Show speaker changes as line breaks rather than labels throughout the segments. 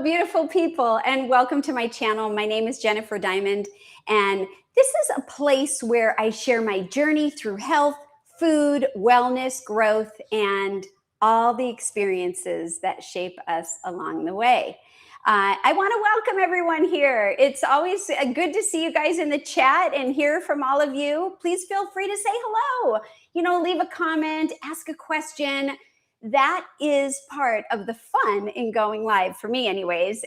beautiful people, and welcome to my channel. My name is Jennifer Diamond, and this is a place where I share my journey through health, food, wellness, growth, and all the experiences that shape us along the way. I want to welcome everyone here. It's always good to see you guys in the chat and hear from all of you. Please feel free to say hello. Leave a comment, ask a question. That is part of the fun in going live, for me anyways,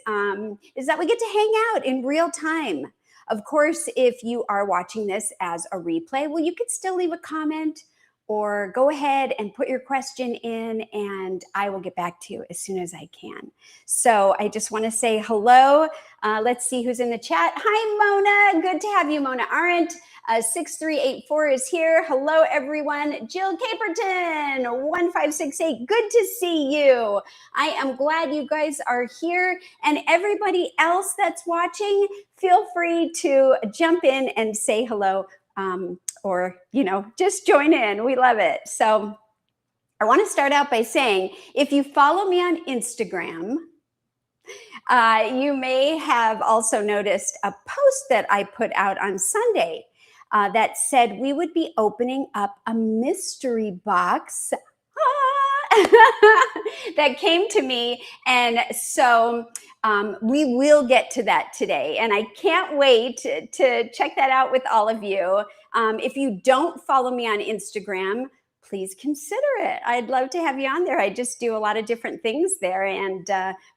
is that we get to hang out in real time. Of course, if you are watching this as a replay, well, you could still leave a comment or go ahead and put your question in, and I will get back to you as soon as I can. So I just want to say hello. Let's see who's in the chat. Hi, Mona. Good to have you, Mona Arendt. 6384 is here. Hello, everyone. Jill Caperton, 1568. Good to see you. I am glad you guys are here. And everybody else that's watching, feel free to jump in and say hello. Or just join in. We love it. So I want to start out by saying, if you follow me on Instagram, you may have also noticed a post that I put out on Sunday that said we would be opening up a mystery box that came to me. And so we will get to that today. And I can't wait to check that out with all of you. If you don't follow me on Instagram, please consider it. I'd love to have you on there. I just do a lot of different things there and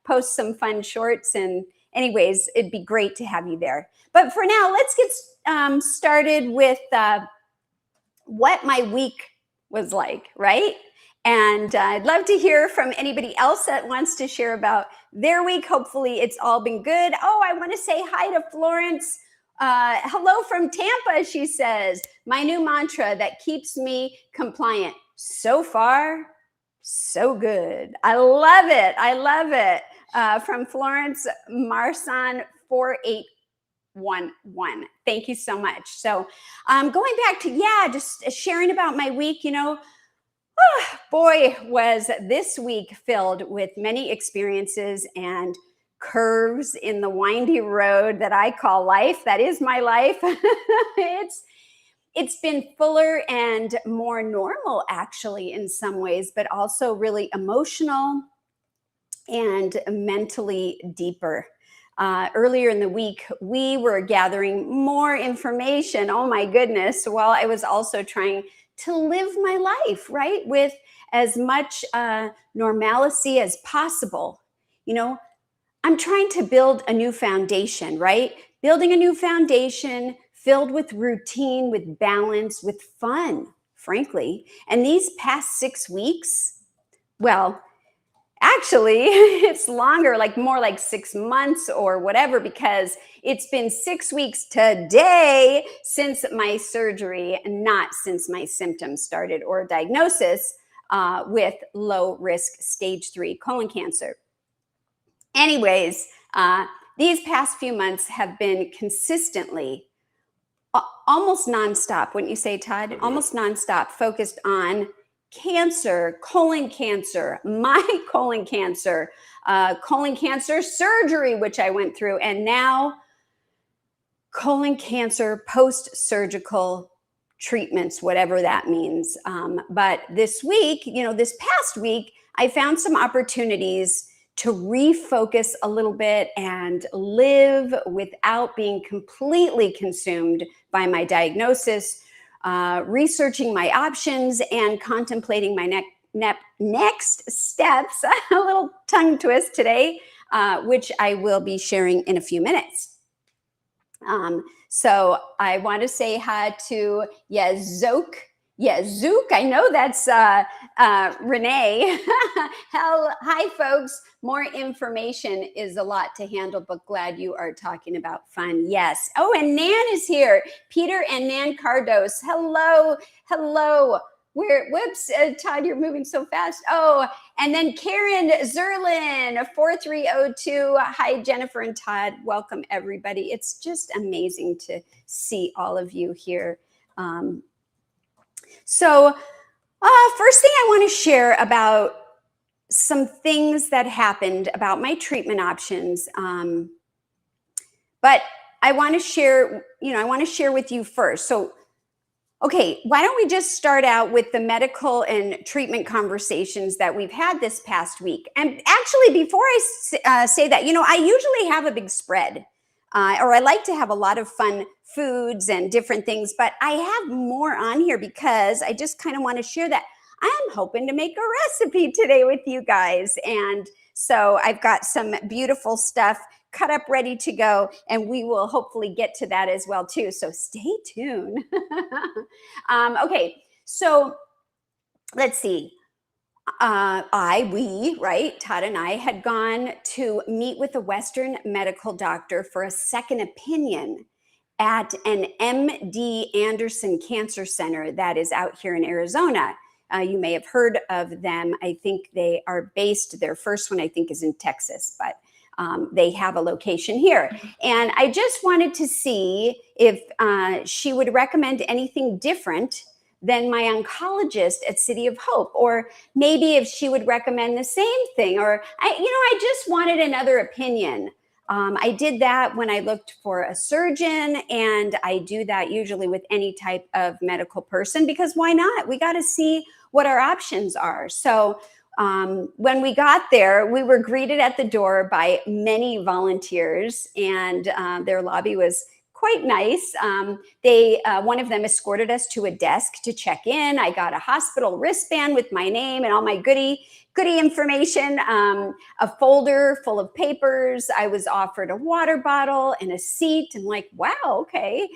post some fun shorts. And anyways, it'd be great to have you there. But for now, let's get started with what my week was like, right? And I'd love to hear from anybody else that wants to share about their week. Hopefully it's all been good. Oh, I want to say hi to Florence. Hello from Tampa, she says. My new mantra that keeps me compliant. So far, so good. I love it. I love it. From Florence Marsan 4811. Thank you so much. So going back to, just sharing about my week, boy, was this week filled with many experiences and curves in the windy road that I call life. That is my life. It's been fuller and more normal, actually, in some ways, but also really emotional and mentally deeper. Earlier in the week, we were gathering more information, oh my goodness, while I was also trying to live my life, right, with as much normalcy as possible. I'm trying to build a new foundation, right? Building a new foundation filled with routine, with balance, with fun, frankly. And these past 6 weeks, well, actually, it's longer, more like 6 months or whatever, because it's been 6 weeks today since my surgery, not since my symptoms started or diagnosis with low risk stage 3 colon cancer. Anyways, these past few months have been consistently, almost nonstop, wouldn't you say, Todd? Almost nonstop, focused on cancer, colon cancer, my colon cancer surgery, which I went through, and now colon cancer post-surgical treatments, whatever that means. But this week, this past week, I found some opportunities to refocus a little bit and live without being completely consumed by my diagnosis, researching my options and contemplating my next steps, a little tongue twist today, which I will be sharing in a few minutes. So I want to say hi to Zook. Zook, I know that's Renee. Hi, folks. More information is a lot to handle, but glad you are talking about fun. Yes. Oh, and Nan is here. Peter and Nan Cardos. Hello. Whoops, Todd, you're moving so fast. Oh, and then Karen Zerlin, 4302. Hi, Jennifer and Todd. Welcome, everybody. It's just amazing to see all of you here. So first thing I want to share about some things that happened about my treatment options. But I want to share, I want to share with you first. So, okay, why don't we just start out with the medical and treatment conversations that we've had this past week? And actually, before I say that, I usually have a big spread, or I like to have a lot of fun foods and different things, but I have more on here because I just kind of want to share that. I am hoping to make a recipe today with you guys. And so I've got some beautiful stuff cut up, ready to go, and we will hopefully get to that as well too. So stay tuned. Okay, so let's see. Right, Todd and I had gone to meet with a Western medical doctor for a second opinion at an MD Anderson Cancer Center that is out here in Arizona. You may have heard of them. I think they are based, their first one I think is in Texas, but they have a location here. And I just wanted to see if she would recommend anything different than my oncologist at City of Hope, or maybe if she would recommend the same thing, or I just wanted another opinion. I did that when I looked for a surgeon, and I do that usually with any type of medical person, because why not? We got to see what our options are. So when we got there, we were greeted at the door by many volunteers, and their lobby was quite nice. One of them escorted us to a desk to check in. I got a hospital wristband with my name and all my goodie information, a folder full of papers. I was offered a water bottle and a seat, and like, wow, okay.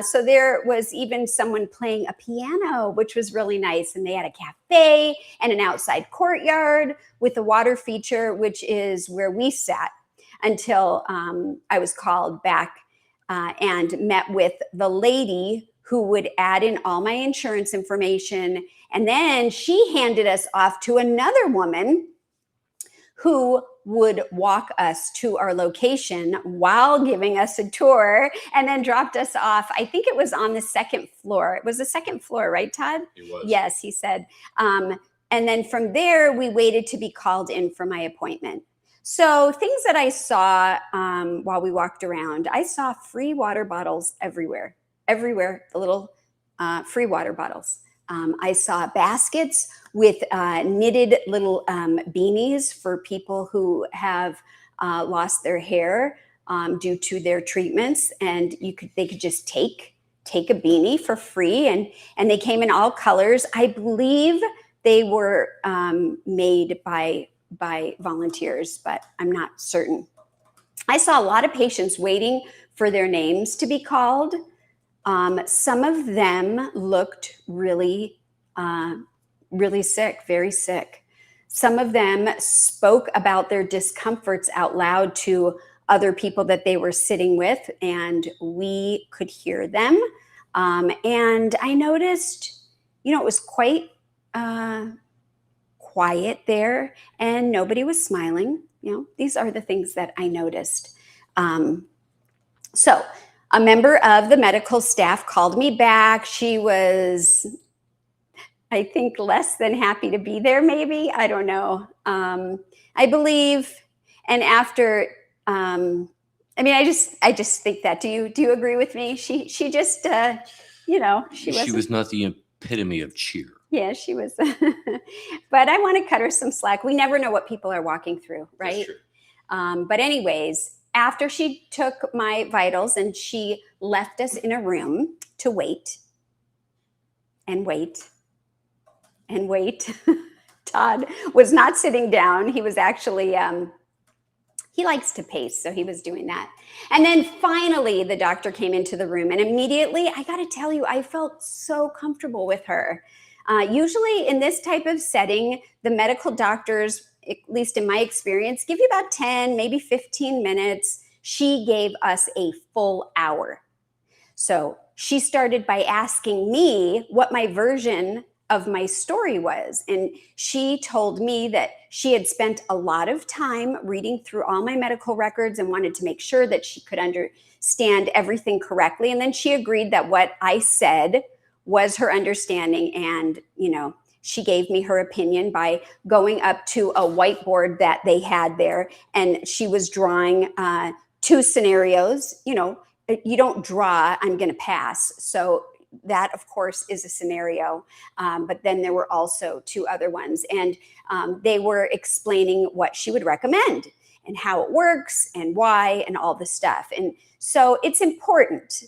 So there was even someone playing a piano, which was really nice. And they had a cafe and an outside courtyard with a water feature, which is where we sat until I was called back and met with the lady who would add in all my insurance information. And then she handed us off to another woman who would walk us to our location while giving us a tour, and then dropped us off. I think it was on the second floor. It was the second floor, right, Todd?
It was.
Yes, he said. And then from there, we waited to be called in for my appointment. So things that I saw while we walked around, I saw free water bottles everywhere, the little free water bottles. I saw baskets with knitted little beanies for people who have lost their hair due to their treatments, and they could just take a beanie for free, and they came in all colors. I believe they were made by volunteers, but I'm not certain. I saw a lot of patients waiting for their names to be called. Some of them looked really sick, very sick. Some of them spoke about their discomforts out loud to other people that they were sitting with, and we could hear them. And I noticed, it was quite quiet there, and nobody was smiling. These are the things that I noticed. So a member of the medical staff called me back. She was, I think, less than happy to be there, maybe. I don't know. I believe, and after, I just think that. Do you agree with me? She just,
she was not the epitome of cheer.
Yeah, she was. But I want to cut her some slack. We never know what people are walking through, right? But anyways, after she took my vitals and she left us in a room to wait and wait and wait. Todd was not sitting down. He was actually, he likes to pace, so he was doing that. And then finally, the doctor came into the room, and immediately, I got to tell you, I felt so comfortable with her. Usually in this type of setting, the medical doctors, at least in my experience, give you about 10, maybe 15 minutes. She gave us a full hour. So she started by asking me what my version of my story was. And she told me that she had spent a lot of time reading through all my medical records and wanted to make sure that she could understand everything correctly. And then she agreed that what I said was her understanding, and She gave me her opinion by going up to a whiteboard that they had there, and she was drawing 2 scenarios. You know, you don't draw, I'm going to pass. So that, of course, is a scenario. But then there were also 2 other ones, and they were explaining what she would recommend and how it works and why and all the stuff. And so it's important.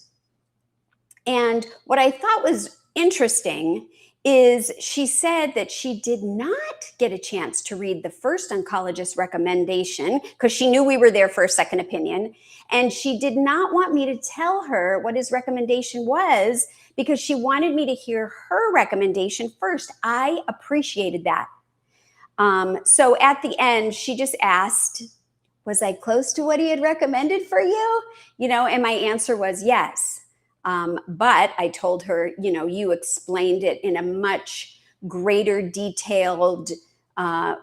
And what I thought was interesting is she said that she did not get a chance to read the first oncologist recommendation because she knew we were there for a second opinion. And she did not want me to tell her what his recommendation was because she wanted me to hear her recommendation first. I appreciated that. So at the end, she just asked, was I close to what he had recommended for you? You know, and my answer was yes. But I told her, you know, you explained it in a much greater detailed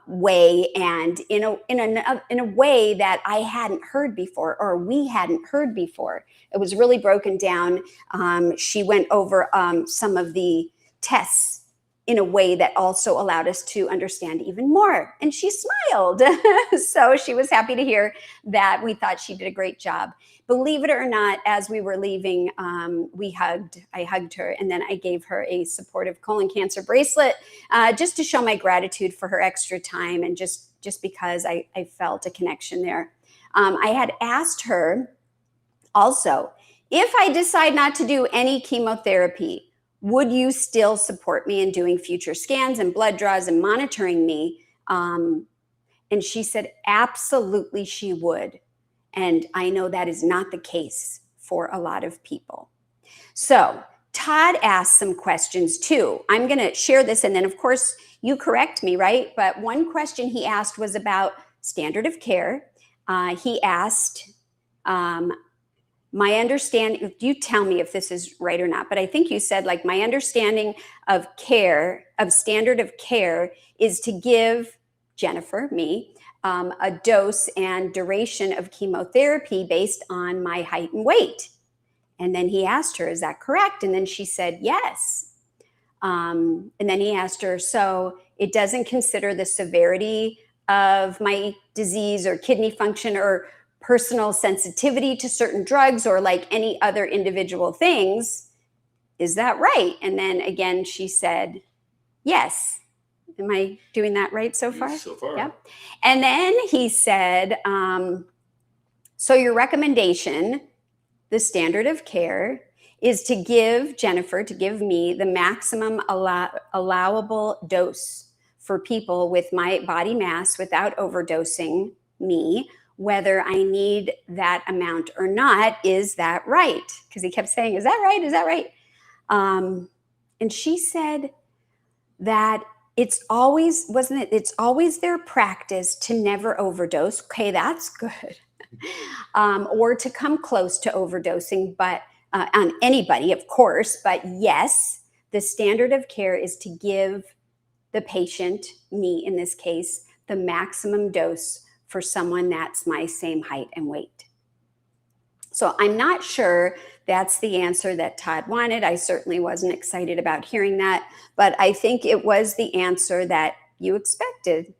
way, and in a way that I hadn't heard before, or we hadn't heard before. It was really broken down. She went over some of the tests in a way that also allowed us to understand even more. And she smiled. So she was happy to hear that we thought she did a great job. Believe it or not, as we were leaving, I hugged her, and then I gave her a supportive colon cancer bracelet just to show my gratitude for her extra time, and just because I felt a connection there. I had asked her also, if I decide not to do any chemotherapy, would you still support me in doing future scans and blood draws and monitoring me? And she said, absolutely, she would. And I know that is not the case for a lot of people. So Todd asked some questions too. I'm going to share this, and then of course you correct me, right? But one question he asked was about standard of care. He asked, my understanding, you tell me if this is right or not, but I think you said, like, my understanding of care, of standard of care, is to give Jennifer, me, a dose and duration of chemotherapy based on my height and weight. And then he asked her, is that correct? And then she said, yes. And then he asked her, so it doesn't consider the severity of my disease or kidney function or personal sensitivity to certain drugs or like any other individual things. Is that right? And then again, she said, yes. Am I doing that right so far?
Yes, so far.
Yeah. And then he said, so your recommendation, the standard of care, is to give Jennifer, to give me the maximum allowable dose for people with my body mass without overdosing me, whether I need that amount or not. Is that right? Because he kept saying, is that right? Is that right? And she said that it's always, wasn't it? It's always their practice to never overdose. Okay, that's good. Or to come close to overdosing, but on anybody, of course. But yes, the standard of care is to give the patient, me in this case, the maximum dose for someone that's my same height and weight. So I'm not sure that's the answer that Todd wanted. I certainly wasn't excited about hearing that, but I think it was the answer that you expected.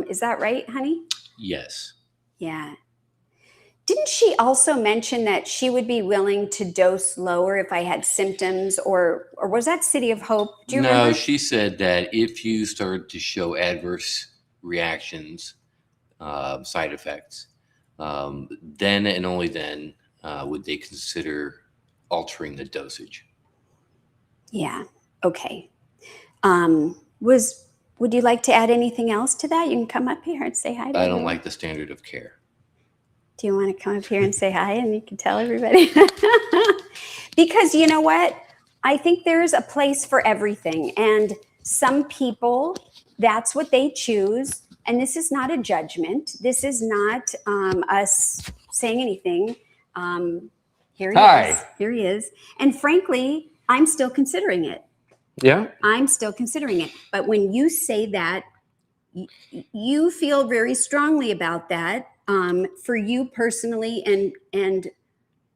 Is that right, honey?
Yes.
Yeah. Didn't she also mention that she would be willing to dose lower if I had symptoms, or was that City of Hope? Do you remember?
No, she said that if you started to show adverse reactions, side effects, then and only then would they consider altering the dosage.
Yeah. Okay. Would you like to add anything else to that? You can come up here and say hi to
I
everyone.
don't like the standard of care.
Do you want to come up here and say hi and you can tell everybody? Because you know what? I think there's a place for everything. And some people, that's what they choose. And this is not a judgment. This is not us saying anything. Here he is. Here he is. And frankly, I'm still considering it.
Yeah.
I'm still considering it. But when you say that, you feel very strongly about that. For you personally, and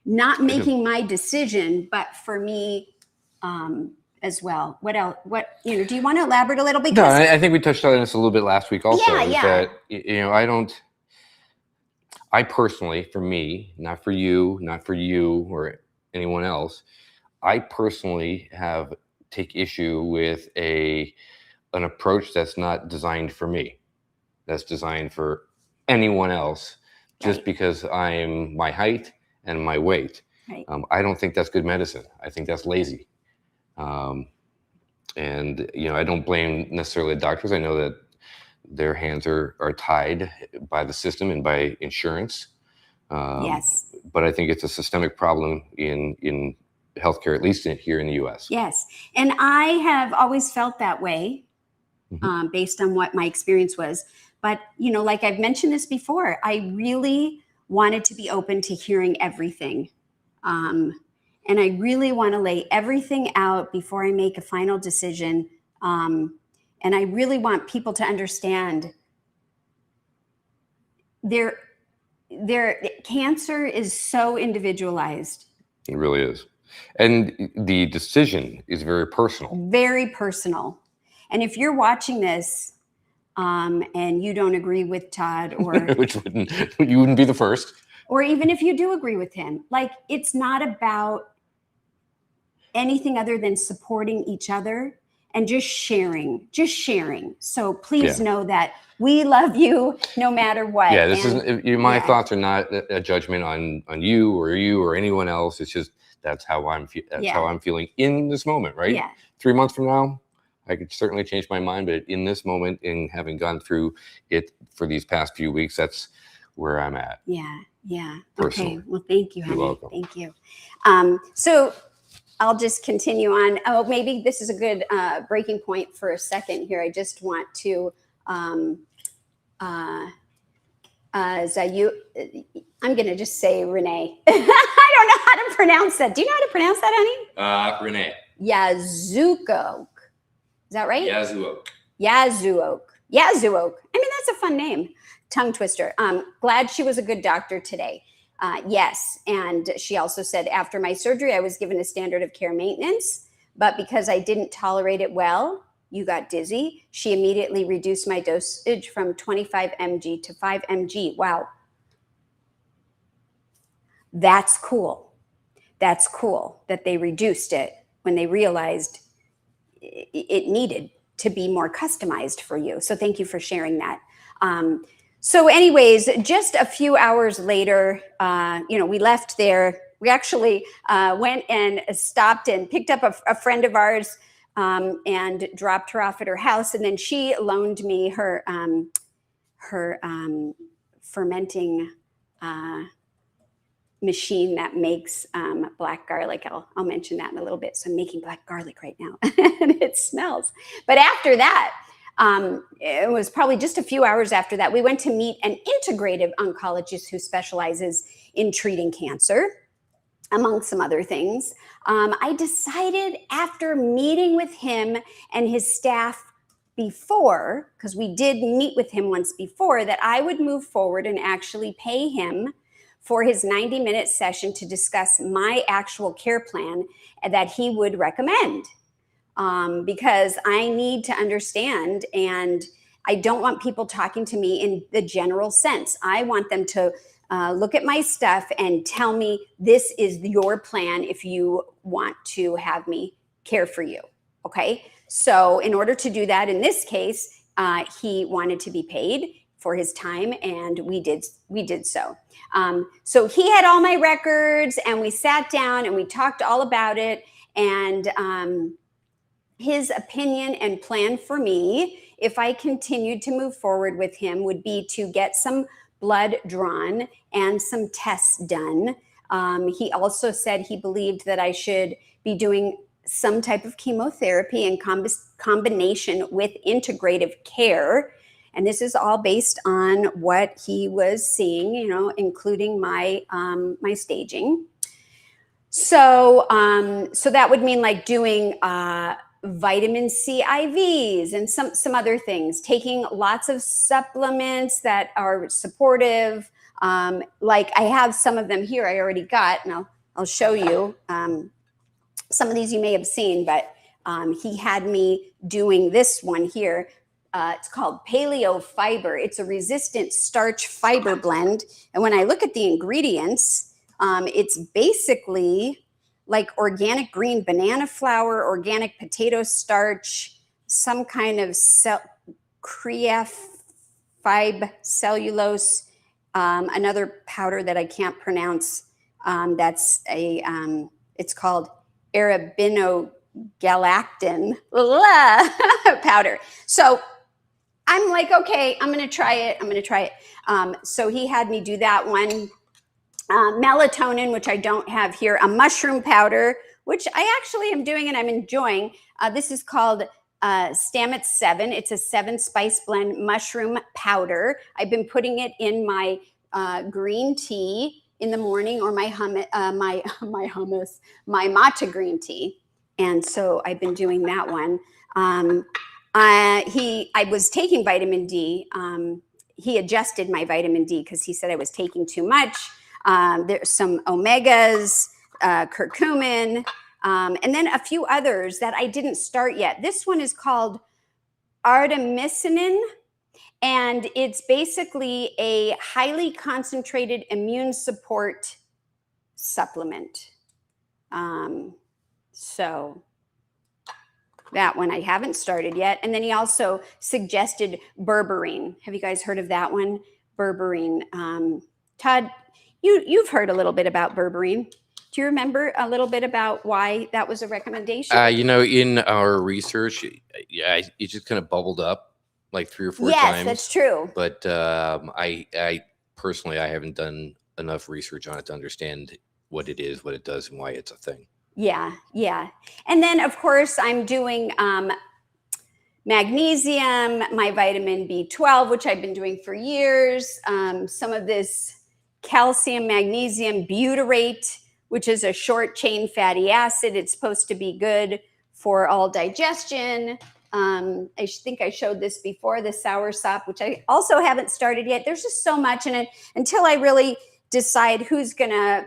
not making my decision, but for me as well. What else? Do you want to elaborate a little?
No,
Because
I think we touched on this a little bit last week also.
Yeah,
is
yeah.
that, I personally, for me, not for you or anyone else, I personally take issue with an approach that's not designed for me. That's designed for anyone else, just
Right.
because I'm my height and my weight.
Right.
I don't think that's good medicine. I think that's lazy. And I don't blame necessarily the doctors. I know that their hands are tied by the system and by insurance.
Yes.
But I think it's a systemic problem in healthcare, at least here in the U.S.
Yes. And I have always felt that way, based on what my experience was. But, like I've mentioned this before, I really wanted to be open to hearing everything. And I really want to lay everything out before I make a final decision. And I really want people to understand their cancer is so individualized.
It really is. And the decision is very personal.
Very personal. And if you're watching this and you don't agree with Todd, or
which you wouldn't be the first,
or even if you do agree with him, it's not about anything other than supporting each other and just sharing. So please know that we love you no matter what.
Yeah, this isn't my thoughts are not a judgment on you or anyone else. It's just that's how I'm feeling in this moment, right?
Yeah.
3 months from now, I could certainly change my mind, but in this moment, in having gone through it for these past few weeks, that's where I'm at.
Yeah.
Personally.
Okay. Well, thank you, honey.
You're welcome.
Thank you. So I'll just continue on. Oh, maybe this is a good breaking point for a second here. I just want to I'm going to just say Renee. I don't know how to pronounce that. Do you know how to pronounce that, honey?
Renee.
Yazuoke. Is that right?
Yazuoke.
I mean, that's a fun name. Tongue twister. Glad she was a good doctor today. Yes. And she also said, after my surgery, I was given a standard of care maintenance, but because I didn't tolerate it well, you got dizzy. She immediately reduced my dosage from 25 mg to 5 mg. Wow. That's cool. That's cool that they reduced it when they realized it needed to be more customized for you. So thank you for sharing that. So anyways, just a few hours later, we left there. We actually went and stopped and picked up a friend of ours and dropped her off at her house. And then she loaned me her fermenting machine that makes black garlic. I'll mention that in a little bit. So I'm making black garlic right now and it smells. But after that, it was probably just a few hours after that, we went to meet an integrative oncologist who specializes in treating cancer, among some other things. I decided after meeting with him and his staff before, because we did meet with him once before, that I would move forward and actually pay him for his 90-minute session to discuss my actual care plan that he would recommend. Because I need to understand, and I don't want people talking to me in the general sense. I want them to look at my stuff and tell me, this is your plan if you want to have me care for you. Okay. So in order to do that, in this case, he wanted to be paid for his time, and we did so. So he had all my records, and we sat down and we talked all about it. And his opinion and plan for me, if I continued to move forward with him, would be to get some blood drawn and some tests done. He also said he believed that I should be doing some type of chemotherapy in combination with integrative care. And this is all based on what he was seeing, including my my staging. So that would mean like doing vitamin C IVs and some other things, taking lots of supplements that are supportive. Like I have some of them here I already got, and I'll show you. Some of these you may have seen, but he had me doing this one here. It's called Paleo Fiber. It's a resistant starch fiber blend. And when I look at the ingredients, it's basically like organic green banana flour, organic potato starch, some kind of creaf fibe cellulose, another powder that I can't pronounce. That's a, it's called arabinogalactin powder. So I'm like, okay, I'm going to try it. So he had me do that one. Melatonin, which I don't have here, a mushroom powder, which I actually am doing and I'm enjoying. This is called Stamets 7. It's a 7-spice blend mushroom powder. I've been putting it in my green tea in the morning, or my matcha green tea. And so I've been doing that one. I was taking vitamin D. He adjusted my vitamin D because he said I was taking too much. There's some omegas, curcumin, and then a few others that I didn't start yet. This one is called artemisinin, and it's basically a highly concentrated immune support supplement. So that one I haven't started yet. And then he also suggested berberine. Have you guys heard of that one? Berberine. Todd, you've heard a little bit about berberine. Do you remember a little bit about why that was a recommendation?
In our research, it just kind of bubbled up like 3 or 4 times.
Yes, that's true.
But I personally, I haven't done enough research on it to understand what it is, what it does, and why it's a thing.
Yeah. And then, of course, I'm doing magnesium, my vitamin B12, which I've been doing for years. Some of this calcium, magnesium butyrate, which is a short chain fatty acid. It's supposed to be good for all digestion. I think I showed this before, the soursop, which I also haven't started yet. There's just so much in it until I really decide who's gonna,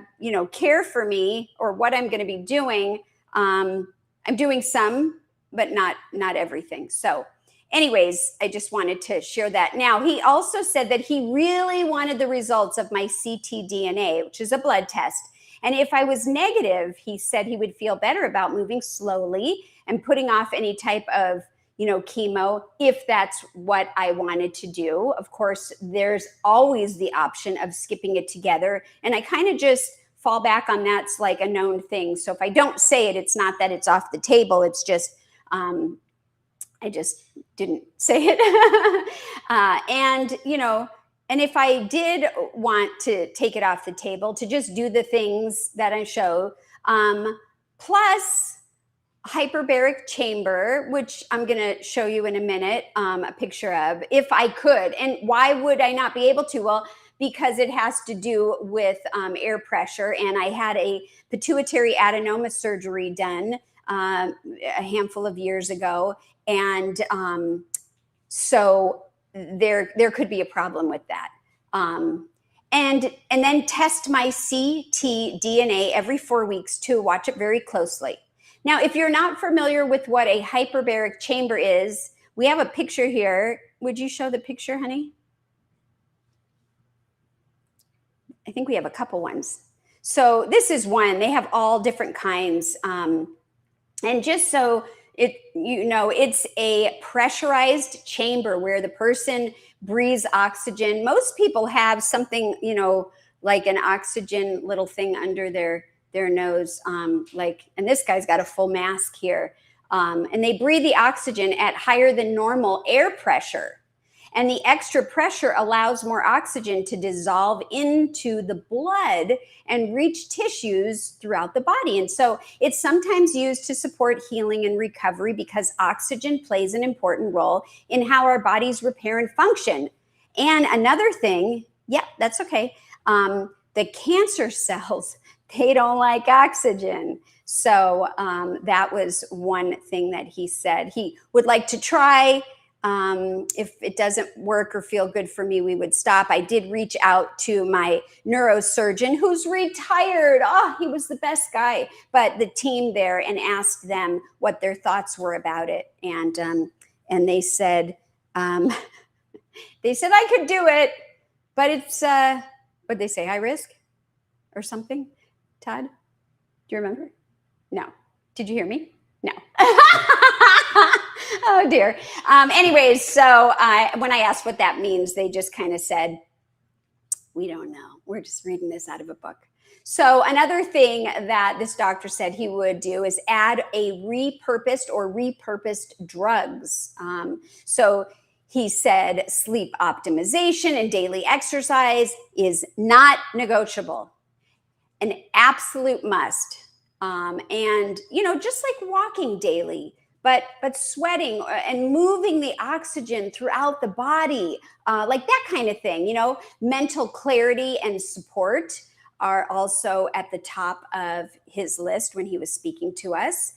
care for me or what I'm gonna be doing. I'm doing some, but not everything. So anyways, I just wanted to share that. Now, he also said that he really wanted the results of my ctDNA, which is a blood test. And if I was negative, he said he would feel better about moving slowly and putting off any type of chemo, if that's what I wanted to do. Of course, there's always the option of skipping it together. And I kind of just fall back on that's like a known thing. So if I don't say it, it's not that it's off the table. It's just, I just didn't say it. And if I did want to take it off the table, to just do the things that I show, plus hyperbaric chamber, which I'm going to show you in a minute, a picture of, if I could. And why would I not be able to? Well, because it has to do with air pressure. And I had a pituitary adenoma surgery done a handful of years ago. And so there could be a problem with that. And then test my ctDNA every 4 weeks too. Watch it very closely. Now, if you're not familiar with what a hyperbaric chamber is, we have a picture here. Would you show the picture, honey? I think we have a couple ones. So this is one. They have all different kinds. And just so it's a pressurized chamber where the person breathes oxygen. Most people have something, like an oxygen little thing under their nose, and this guy's got a full mask here. And they breathe the oxygen at higher than normal air pressure. And the extra pressure allows more oxygen to dissolve into the blood and reach tissues throughout the body. And so it's sometimes used to support healing and recovery because oxygen plays an important role in how our bodies repair and function. And another thing, that's okay. The cancer cells, they don't like oxygen. So that was one thing that he said he would like to try. If it doesn't work or feel good for me, we would stop. I did reach out to my neurosurgeon who's retired. Oh, he was the best guy. But the team there, and asked them what their thoughts were about it. And they said, I could do it, but it's, what'd they say, high risk or something? Todd, do you remember? No. Did you hear me? No. Oh dear. Anyways, so when I asked what that means, they just kind of said, we don't know. We're just reading this out of a book. So another thing that this doctor said he would do is add a repurposed drugs. So he said sleep optimization and daily exercise is not negotiable, an absolute must. And, just like walking daily, but sweating and moving the oxygen throughout the body, like that kind of thing. Mental clarity and support are also at the top of his list when he was speaking to us.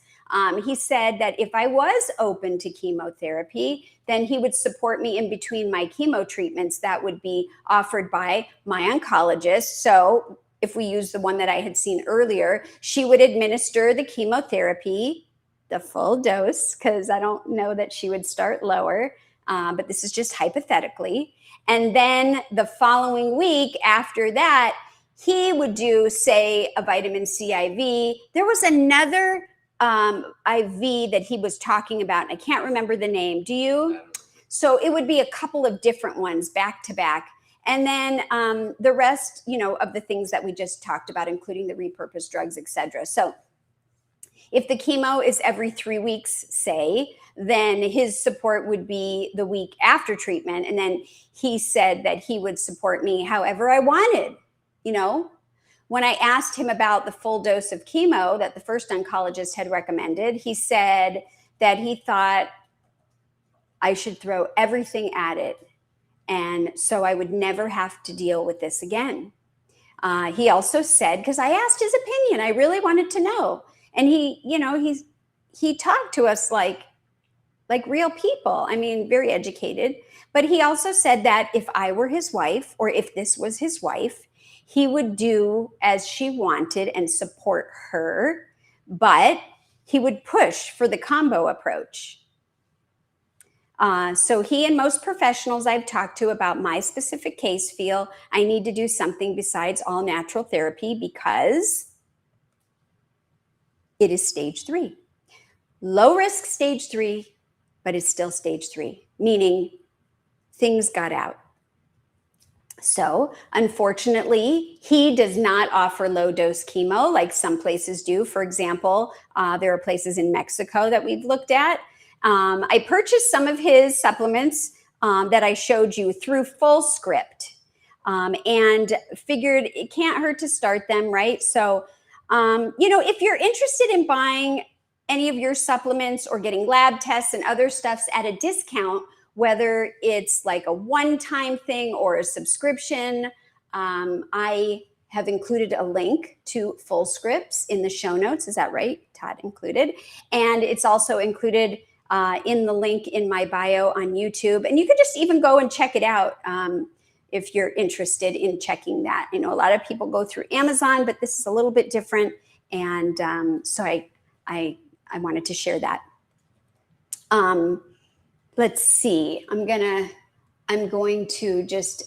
He said that if I was open to chemotherapy, then he would support me in between my chemo treatments that would be offered by my oncologist. So if we use the one that I had seen earlier, she would administer the chemotherapy, the full dose, because I don't know that she would start lower, but this is just hypothetically. And then the following week after that, he would do, say, a vitamin C IV. There was another IV that he was talking about, and I can't remember the name. Do you? So it would be a couple of different ones back to back. And then the rest, of the things that we just talked about, including the repurposed drugs, et cetera. So if the chemo is every 3 weeks, say, then his support would be the week after treatment. And then he said that he would support me however I wanted. When I asked him about the full dose of chemo that the first oncologist had recommended, he said that he thought I should throw everything at it. And so I would never have to deal with this again. He also said, because I asked his opinion, I really wanted to know. And he talked to us like real people. I mean, very educated. But he also said that if I were his wife, or if this was his wife, he would do as she wanted and support her, but he would push for the combo approach. So he and most professionals I've talked to about my specific case feel I need to do something besides all natural therapy because it is stage 3. Low risk stage 3, but it's still stage 3, meaning things got out. So unfortunately, he does not offer low dose chemo like some places do. For example, there are places in Mexico that we've looked at. I purchased some of his supplements that I showed you through FullScript and figured it can't hurt to start them, right? So, if you're interested in buying any of your supplements or getting lab tests and other stuffs at a discount, whether it's like a one-time thing or a subscription, I have included a link to FullScripts in the show notes. Is that right? Todd included. And it's also included in the link in my bio on YouTube. And you could just even go and check it out if you're interested in checking that. I know a lot of people go through Amazon, but this is a little bit different. And so I wanted to share that. Let's see. I'm going to just,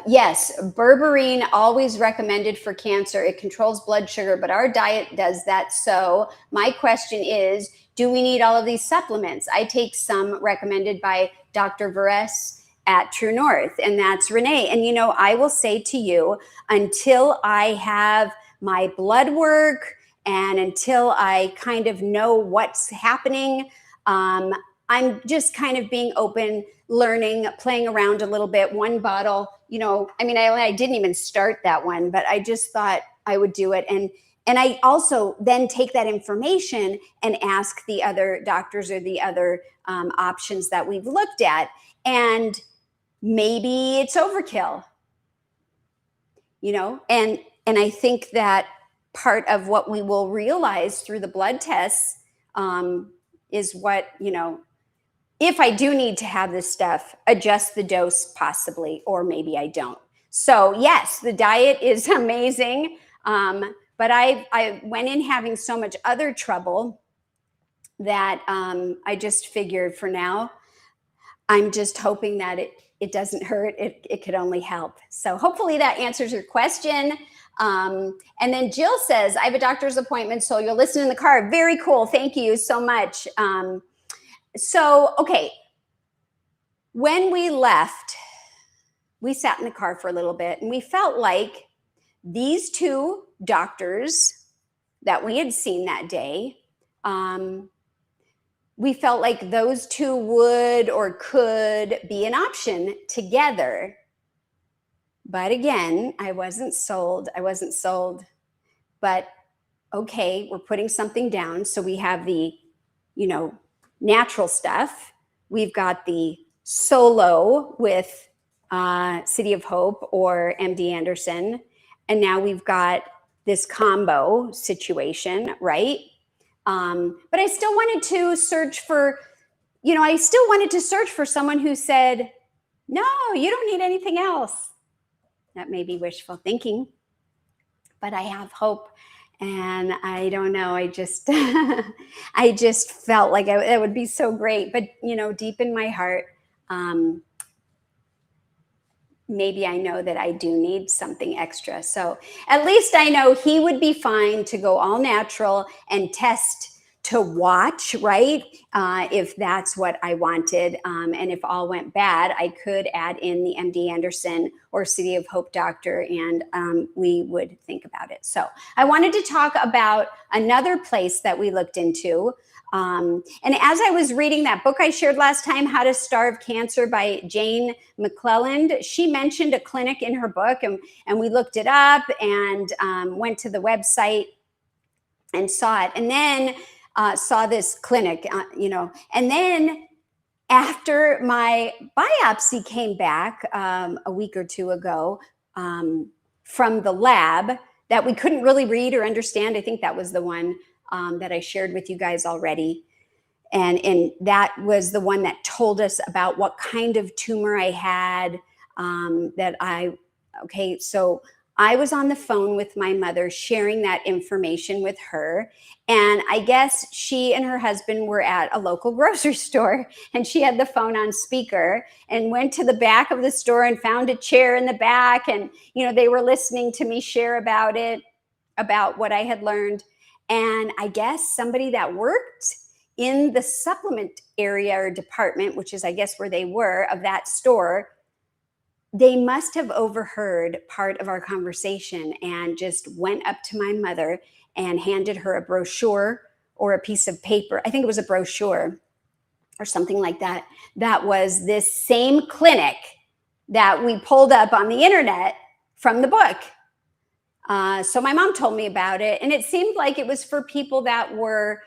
yes, berberine always recommended for cancer. It controls blood sugar, but our diet does that. So my question is, do we need all of these supplements? I take some recommended by Dr. Veres at True North, and that's Renee. And, I will say to you, until I have my blood work and until I kind of know what's happening, I'm just kind of being open, learning, playing around a little bit. One bottle, I didn't even start that one, but I just thought I would do it. And I also then take that information and ask the other doctors or the other options that we've looked at. And maybe it's overkill, and I think that part of what we will realize through the blood tests is what, if I do need to have this stuff, adjust the dose possibly, or maybe I don't. So yes, the diet is amazing. But I went in having so much other trouble that I just figured for now, I'm just hoping that it doesn't hurt. It could only help. So hopefully that answers your question. And then Jill says, I have a doctor's appointment, so you'll listen in the car. Very cool. Thank you so much. Okay. When we left, we sat in the car for a little bit and we felt like these two doctors that we had seen that day, we felt like those two would or could be an option together. But again, I wasn't sold. But okay, we're putting something down. So we have the, natural stuff. We've got the solo with City of Hope or MD Anderson. And now we've got this combo situation, right? But I still wanted to search for, someone who said, no, you don't need anything else. That may be wishful thinking, but I have hope. And I don't know, I just, I just felt like it would be so great. But, deep in my heart, maybe I know that I do need something extra. So at least I know he would be fine to go all natural and test to watch, right? If that's what I wanted. And if all went bad, I could add in the MD Anderson or City of Hope doctor, and we would think about it. So I wanted to talk about another place that we looked into. And as I was reading that book I shared last time, How to Starve Cancer by Jane McClelland, she mentioned a clinic in her book, and we looked it up and went to the website and saw it, and then saw this clinic, and then after my biopsy came back a week or two ago from the lab that we couldn't really read or understand. I think that was the one that I shared with you guys already. And that was the one that told us about what kind of tumor I had, so I was on the phone with my mother sharing that information with her. And I guess she and her husband were at a local grocery store, and she had the phone on speaker and went to the back of the store and found a chair in the back. And, they were listening to me share about it, about what I had learned. And I guess somebody that worked in the supplement area or department, which is, I guess, where they were of that store, they must have overheard part of our conversation and just went up to my mother and handed her a brochure or a piece of paper. I think it was a brochure or something like that. That was this same clinic that we pulled up on the internet from the book. So my mom told me about it, and it seemed like it was for people that were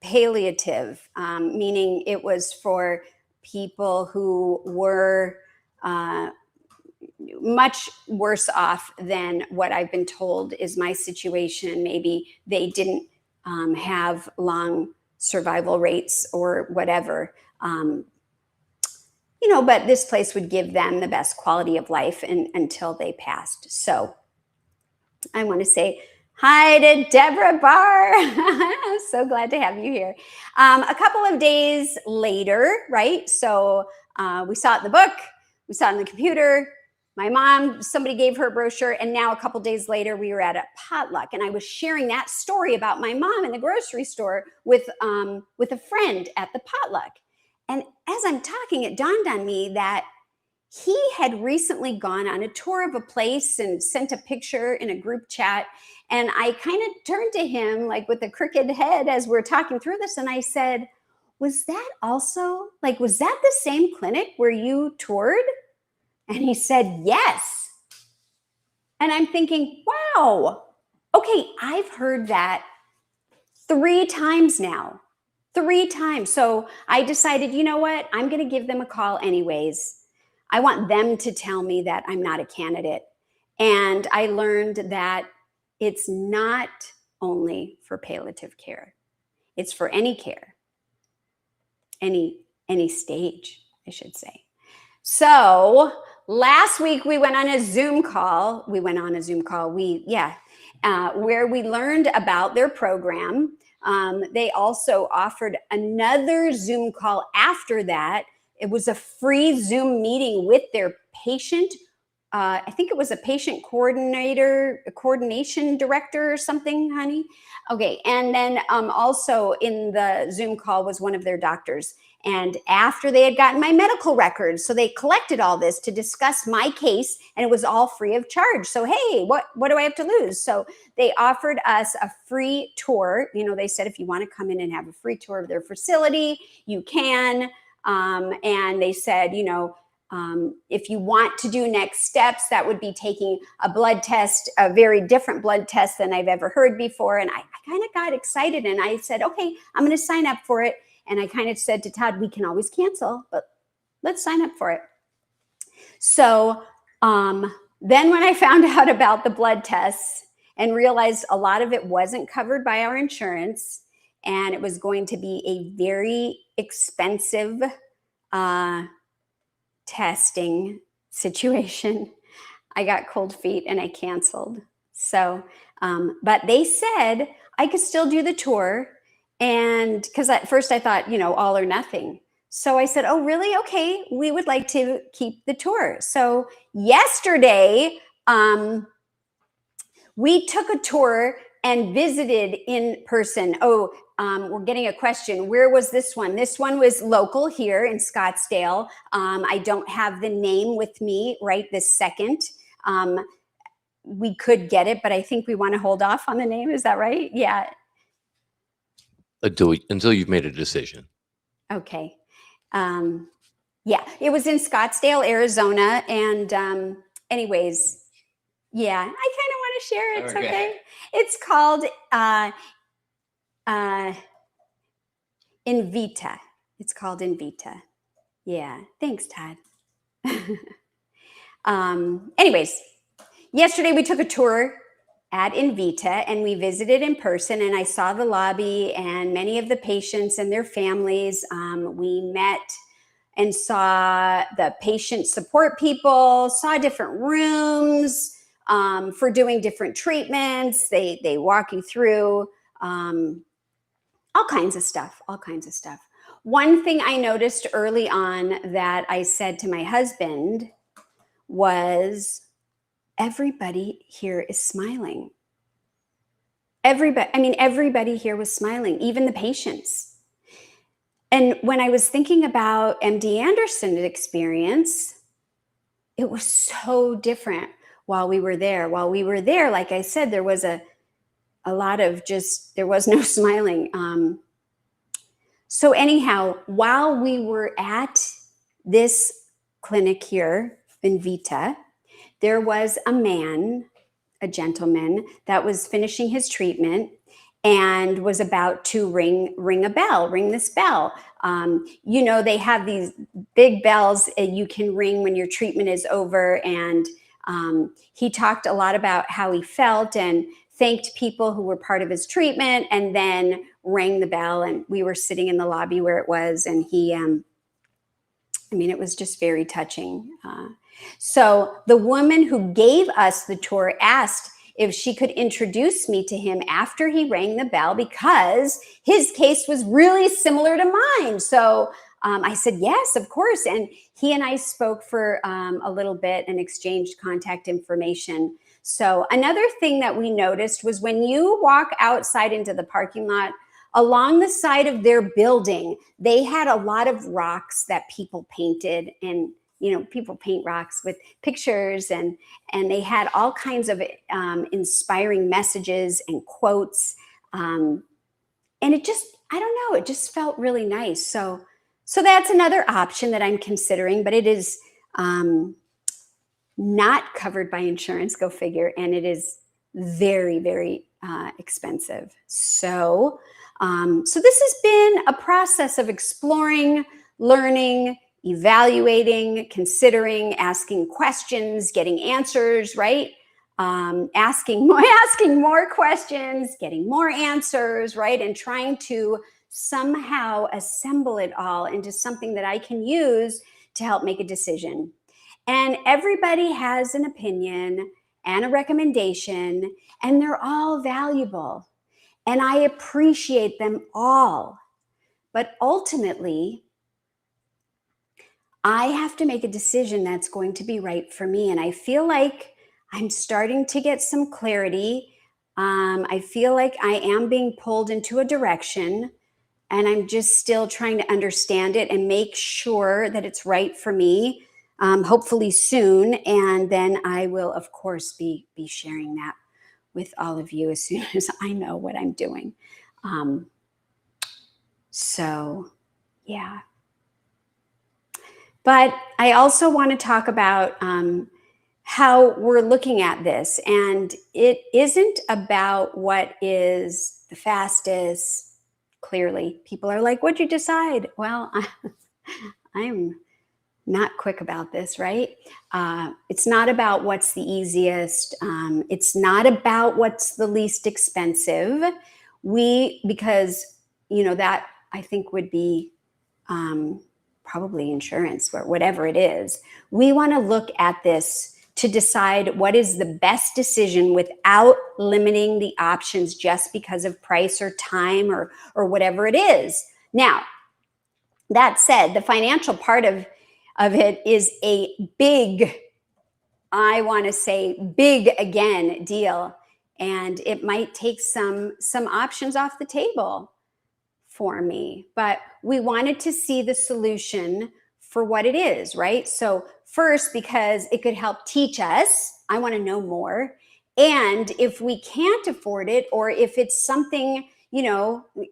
palliative, meaning it was for people who were much worse off than what I've been told is my situation. Maybe they didn't have long survival rates or whatever, but this place would give them the best quality of life until they passed. So I want to say hi to Deborah Barr. I'm so glad to have you here. A couple of days later, right? So we saw it in the book. We saw it on the computer. My mom, somebody gave her a brochure, and now a couple days later, we were at a potluck, and I was sharing that story about my mom in the grocery store with a friend at the potluck. And as I'm talking, it dawned on me that he had recently gone on a tour of a place and sent a picture in a group chat. And I kind of turned to him like with a crooked head as we're talking through this, and I said, was that the same clinic where you toured? And he said, yes. And I'm thinking, wow, okay, I've heard that 3 times now, 3 times. So I decided, you know what? I'm going to give them a call anyways. I want them to tell me that I'm not a candidate. And I learned that it's not only for palliative care. It's for any care. any stage, I should say. So last week we went on a Zoom call. Where we learned about their program. They also offered another Zoom call after that. It was a free Zoom meeting with their patient. I think it was a patient coordination director or something, honey. Okay. And then also in the Zoom call was one of their doctors. And after they had gotten my medical records, so they collected all this to discuss my case, and it was all free of charge. So, hey, what do I have to lose? So they offered us a free tour. They said, if you want to come in and have a free tour of their facility, you can. And they said, if you want to do next steps, that would be taking a blood test, a very different blood test than I've ever heard before. And I kind of got excited, and I said, okay, I'm going to sign up for it. And I kind of said to Todd, we can always cancel, but let's sign up for it. So then when I found out about the blood tests and realized a lot of it wasn't covered by our insurance, and it was going to be a very expensive testing situation, I got cold feet and I canceled. So, but they said I could still do the tour. And because at first I thought, all or nothing. So I said, oh, really? Okay, we would like to keep the tour. So yesterday, we took a tour and visited in person. We're getting a question. Where was this one? This one was local here in Scottsdale. I don't have the name with me right this second. We could get it, but I think we want to hold off on the name. Is that right? Yeah.
Until you've made a decision.
Okay. Yeah, it was in Scottsdale, Arizona. And anyways, yeah, I kind of want to share it. It's okay. It's called Invita. It's called Invita. Yeah. Thanks, Todd. Anyways, yesterday we took a tour at Invita, and we visited in person, and I saw the lobby and many of the patients and their families. We met and saw the patient support people, saw different rooms for doing different treatments. They walk you through all kinds of stuff. One thing I noticed early on that I said to my husband was, everybody here is smiling. Everybody here was smiling, even the patients. And when I was thinking about MD Anderson's experience, it was so different while we were there. Like I said, there was a lot of there was no smiling. So anyhow, while we were at this clinic here in Vita, there was a gentleman that was finishing his treatment and was about to ring this bell. They have these big bells you can ring when your treatment is over. And he talked a lot about how he felt and thanked people who were part of his treatment, and then rang the bell. And we were sitting in the lobby where it was, and he, it was just very touching. So the woman who gave us the tour asked if she could introduce me to him after he rang the bell, because his case was really similar to mine. So I said, yes, of course. And he and I spoke for a little bit and exchanged contact information. So another thing that we noticed was when you walk outside into the parking lot, along the side of their building, they had a lot of rocks that people painted. And people paint rocks with pictures, and they had all kinds of inspiring messages and quotes. And it just, I don't know, it just felt really nice. So that's another option that I'm considering, but it is not covered by insurance, go figure. And it is very, very expensive. So this has been a process of exploring, learning, evaluating, considering, asking questions, getting answers, right? Asking more questions, getting more answers, right? And trying to somehow assemble it all into something that I can use to help make a decision. And everybody has an opinion and a recommendation, and they're all valuable. And I appreciate them all. But ultimately, I have to make a decision that's going to be right for me. And I feel like I'm starting to get some clarity. I feel like I am being pulled into a direction, and I'm just still trying to understand it and make sure that it's right for me, hopefully soon. And then I will, of course, be sharing that with all of you as soon as I know what I'm doing. So, yeah. But I also want to talk about how we're looking at this. And it isn't about what is the fastest. Clearly, people are like, what'd you decide? Well, I'm not quick about this, right? It's not about what's the easiest. It's not about what's the least expensive. Because, that I think would be probably insurance or whatever it is. We want to look at this to decide what is the best decision without limiting the options just because of price or time or whatever it is. Now, that said, the financial part of it is a big, I want to say big again, deal. And it might take some options off the table for me, but we wanted to see the solution for what it is, right? So first, because it could help teach us, I want to know more. And if we can't afford it, or if it's something,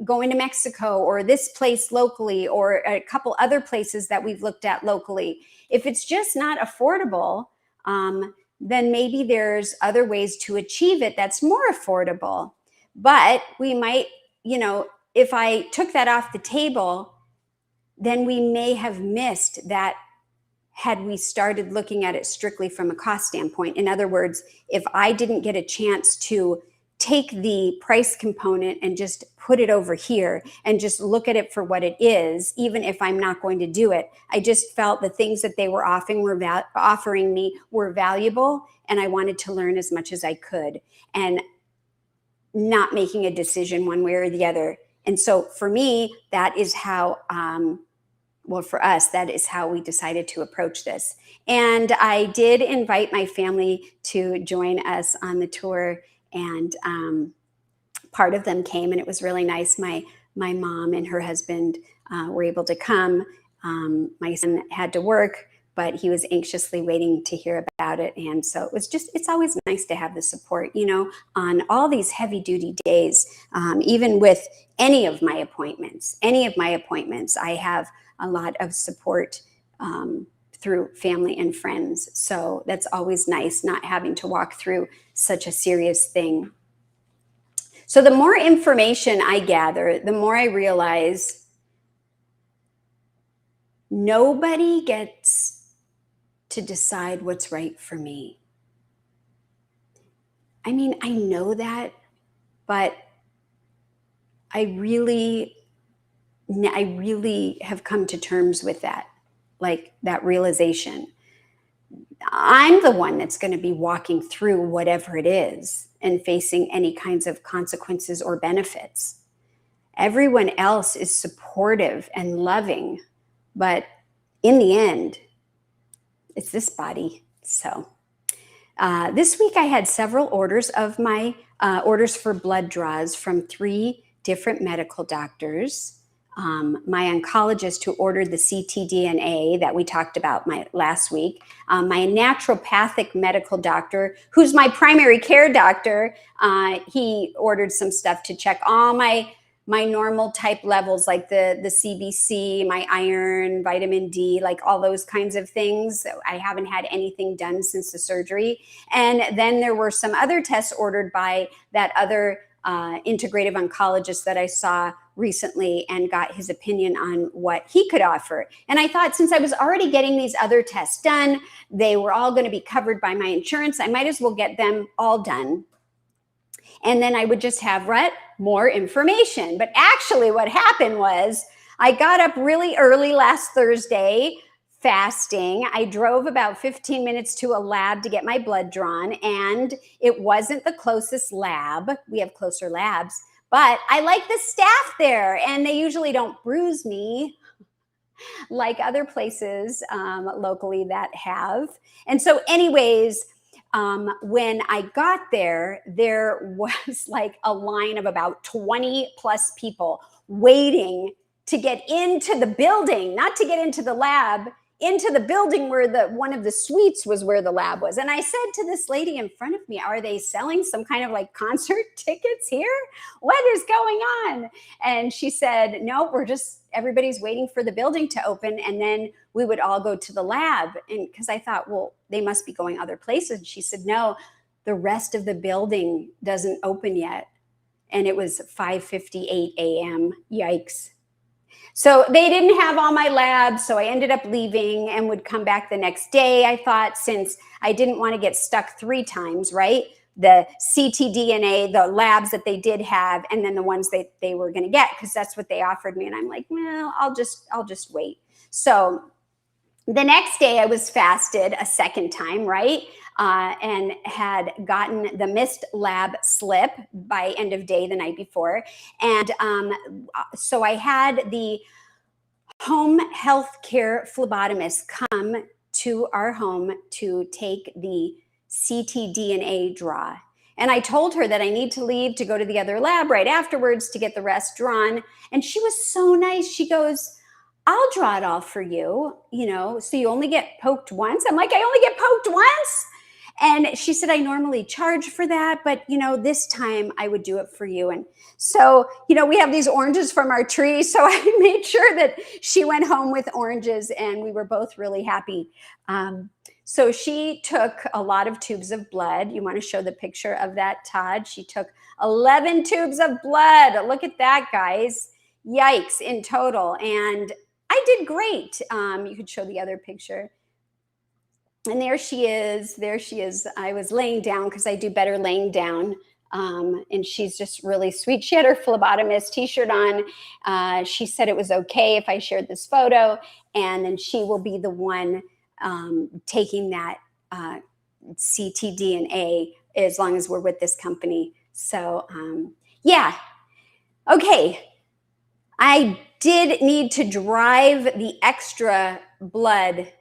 going to Mexico or this place locally, or a couple other places that we've looked at locally, if it's just not affordable, then maybe there's other ways to achieve it that's more affordable. But we might, if I took that off the table, then we may have missed that had we started looking at it strictly from a cost standpoint. In other words, if I didn't get a chance to take the price component and just put it over here and just look at it for what it is, even if I'm not going to do it, I just felt the things that they were offering me were valuable, and I wanted to learn as much as I could, and not making a decision one way or the other. And so for me, that is how, for us, that is how we decided to approach this. And I did invite my family to join us on the tour, and part of them came, and it was really nice. My mom and her husband were able to come. My son had to work, but he was anxiously waiting to hear about it. And so it's always nice to have the support, on all these heavy duty days, even with any of my appointments, I have a lot of support through family and friends. So that's always nice, not having to walk through such a serious thing. So the more information I gather, the more I realize nobody gets to decide what's right for me. I mean, I know that, but I really have come to terms with that, like that realization. I'm the one that's going to be walking through whatever it is and facing any kinds of consequences or benefits. Everyone else is supportive and loving, but in the end, it's this body. So this week I had several orders of my orders for blood draws from 3 different medical doctors. My oncologist who ordered the ctDNA that we talked about last week, my naturopathic medical doctor, who's my primary care doctor, he ordered some stuff to check all my normal type levels, like the CBC, my iron, vitamin D, like all those kinds of things. I haven't had anything done since the surgery. And then there were some other tests ordered by that other integrative oncologist that I saw recently, and got his opinion on what he could offer. And I thought, since I was already getting these other tests done, they were all going to be covered by my insurance, I might as well get them all done. And then I would just have more information. But actually what happened was I got up really early last Thursday fasting. I drove about 15 minutes to a lab to get my blood drawn, and it wasn't the closest lab. We have closer labs, but I like the staff there, and they usually don't bruise me like other places locally that have. And so anyways, when I got there was like a line of about 20 plus people waiting to get into the building, not to get into the lab, into the building where one of the suites was where the lab was. And I said to this lady in front of me, are they selling some kind of like concert tickets here? What is going on? And she said, no, everybody's waiting for the building to open, and then we would all go to the lab. And because I thought, well, they must be going other places. And she said, no, the rest of the building doesn't open yet. And it was 5:58 a.m. Yikes. So they didn't have all my labs, so I ended up leaving and would come back the next day. I thought, since I didn't want to get stuck 3 times, right? The ctDNA, the labs that they did have, and then the ones that they were going to get, because that's what they offered me. And I'm like, well, I'll just wait. So the next day I was fasted a second time, right? And had gotten the missed lab slip by end of day the night before. And so I had the home health care phlebotomist come to our home to take the ctDNA draw. And I told her that I need to leave to go to the other lab right afterwards to get the rest drawn. And she was so nice. She goes, I'll draw it all for you, so you only get poked once. I'm like, I only get poked once? And she said, I normally charge for that, but this time I would do it for you. And so, we have these oranges from our tree. So I made sure that she went home with oranges, and we were both really happy. So she took a lot of tubes of blood. You want to show the picture of that, Todd? She took 11 tubes of blood. Look at that, guys. Yikes, in total. And I did great. You could show the other picture. And there she is. I was laying down because I do better laying down. And she's just really sweet. She had her phlebotomist t-shirt on. She said it was okay if I shared this photo. And then she will be the one taking that ctDNA as long as we're with this company. So, yeah. Okay. I did need to drive the extra blood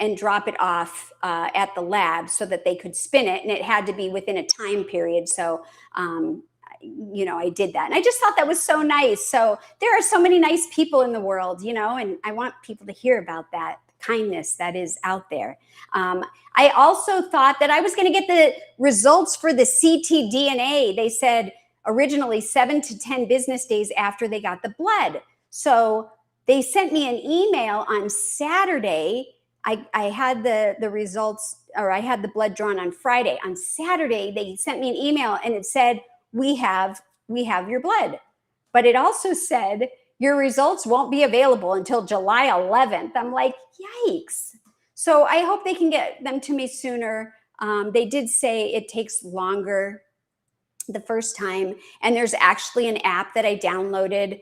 and drop it off at the lab so that they could spin it. And it had to be within a time period. So, I did that. And I just thought that was so nice. So there are so many nice people in the world, and I want people to hear about that kindness that is out there. I also thought that I was going to get the results for the ctDNA. They said originally 7 to 10 business days after they got the blood. So they sent me an email on Saturday. I had the results, or I had the blood drawn on Friday. On Saturday, they sent me an email and it said, we have your blood. But it also said, your results won't be available until July 11th. I'm like, yikes. So I hope they can get them to me sooner. They did say it takes longer the first time. And there's actually an app that I downloaded